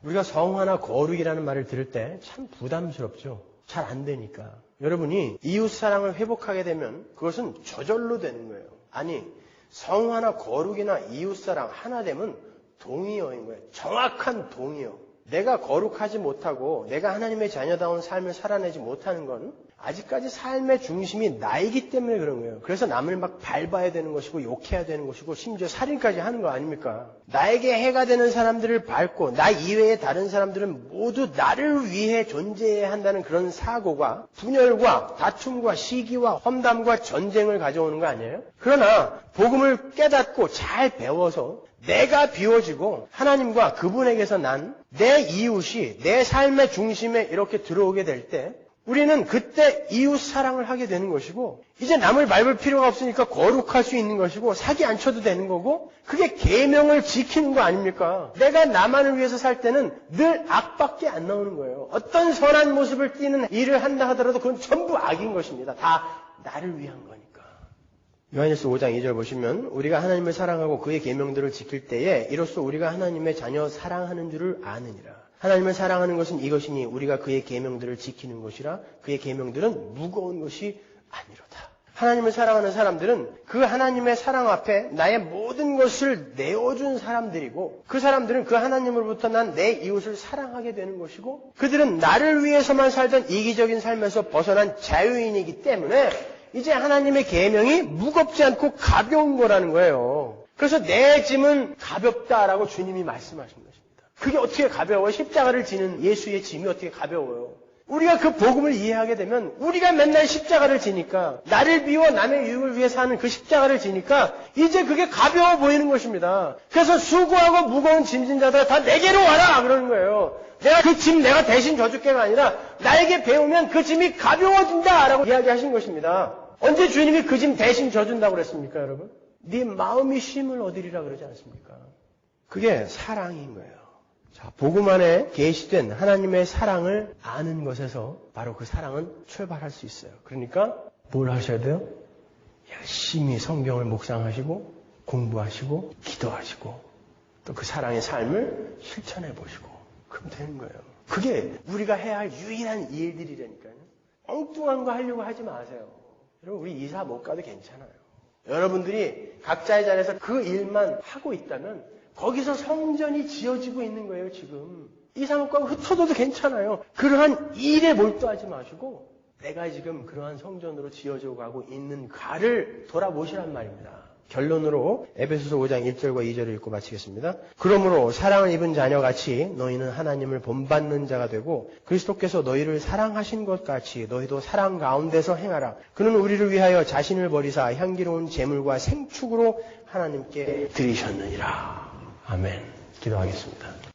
우리가 성화나 거룩이라는 말을 들을 때 참 부담스럽죠. 잘 안 되니까. 여러분이 이웃사랑을 회복하게 되면 그것은 저절로 되는 거예요. 아니, 성화나 거룩이나 이웃사랑 하나됨은 동의어인 거예요. 정확한 동의어. 내가 거룩하지 못하고 내가 하나님의 자녀다운 삶을 살아내지 못하는 건 아직까지 삶의 중심이 나이기 때문에 그런 거예요. 그래서 남을 막 밟아야 되는 것이고 욕해야 되는 것이고 심지어 살인까지 하는 거 아닙니까? 나에게 해가 되는 사람들을 밟고 나 이외의 다른 사람들은 모두 나를 위해 존재해야 한다는 그런 사고가 분열과 다툼과 시기와 험담과 전쟁을 가져오는 거 아니에요? 그러나 복음을 깨닫고 잘 배워서 내가 비워지고 하나님과 그분에게서 난 내 이웃이 내 삶의 중심에 이렇게 들어오게 될 때 우리는 그때 이웃 사랑을 하게 되는 것이고 이제 남을 밟을 필요가 없으니까 거룩할 수 있는 것이고 사기 안 쳐도 되는 거고 그게 계명을 지키는 거 아닙니까? 내가 나만을 위해서 살 때는 늘 악밖에 안 나오는 거예요. 어떤 선한 모습을 띠는 일을 한다 하더라도 그건 전부 악인 것입니다. 다 나를 위한 거니까. 요한일서 5장 2절 보시면 우리가 하나님을 사랑하고 그의 계명들을 지킬 때에 이로써 우리가 하나님의 자녀 사랑하는 줄을 아느니라. 하나님을 사랑하는 것은 이것이니 우리가 그의 계명들을 지키는 것이라. 그의 계명들은 무거운 것이 아니로다. 하나님을 사랑하는 사람들은 그 하나님의 사랑 앞에 나의 모든 것을 내어준 사람들이고 그 사람들은 그 하나님으로부터 난 내 이웃을 사랑하게 되는 것이고 그들은 나를 위해서만 살던 이기적인 삶에서 벗어난 자유인이기 때문에 이제 하나님의 계명이 무겁지 않고 가벼운 거라는 거예요. 그래서 내 짐은 가볍다라고 주님이 말씀하신 것입니다. 그게 어떻게 가벼워요? 십자가를 지는 예수의 짐이 어떻게 가벼워요? 우리가 그 복음을 이해하게 되면 우리가 맨날 십자가를 지니까 나를 비워 남의 유익을 위해 사는 그 십자가를 지니까 이제 그게 가벼워 보이는 것입니다. 그래서 수고하고 무거운 짐진 자들아 다 내게로 와라 그러는 거예요. 내가 그 짐 내가 대신 져줄게가 아니라 나에게 배우면 그 짐이 가벼워진다라고 이야기하신 것입니다. 언제 주님이 그 짐 대신 져준다고 그랬습니까, 여러분? 네 마음이 쉼을 얻으리라 그러지 않습니까? 그게 사랑인 거예요. 자, 복음 안에 계시된 하나님의 사랑을 아는 것에서 바로 그 사랑은 출발할 수 있어요. 그러니까 뭘 하셔야 돼요? 열심히 성경을 묵상하시고 공부하시고 기도하시고 또 그 사랑의 삶을 실천해 보시고 그럼 되는 거예요. 그게 우리가 해야 할 유일한 일들이라니까요. 엉뚱한 거 하려고 하지 마세요. 여러분 우리 이사 못 가도 괜찮아요. 여러분들이 각자의 자리에서 그 일만 하고 있다면 거기서 성전이 지어지고 있는 거예요. 지금 이사 못 가고 흩어져도 괜찮아요. 그러한 일에 몰두하지 마시고 내가 지금 그러한 성전으로 지어져 가고 있는가를 돌아보시란 말입니다. 결론으로 에베소서 5장 1절과 2절을 읽고 마치겠습니다. 그러므로 사랑을 입은 자녀같이 너희는 하나님을 본받는 자가 되고 그리스도께서 너희를 사랑하신 것 같이 너희도 사랑 가운데서 행하라. 그는 우리를 위하여 자신을 버리사 향기로운 제물과 생축으로 하나님께 드리셨느니라. 아멘. 기도하겠습니다.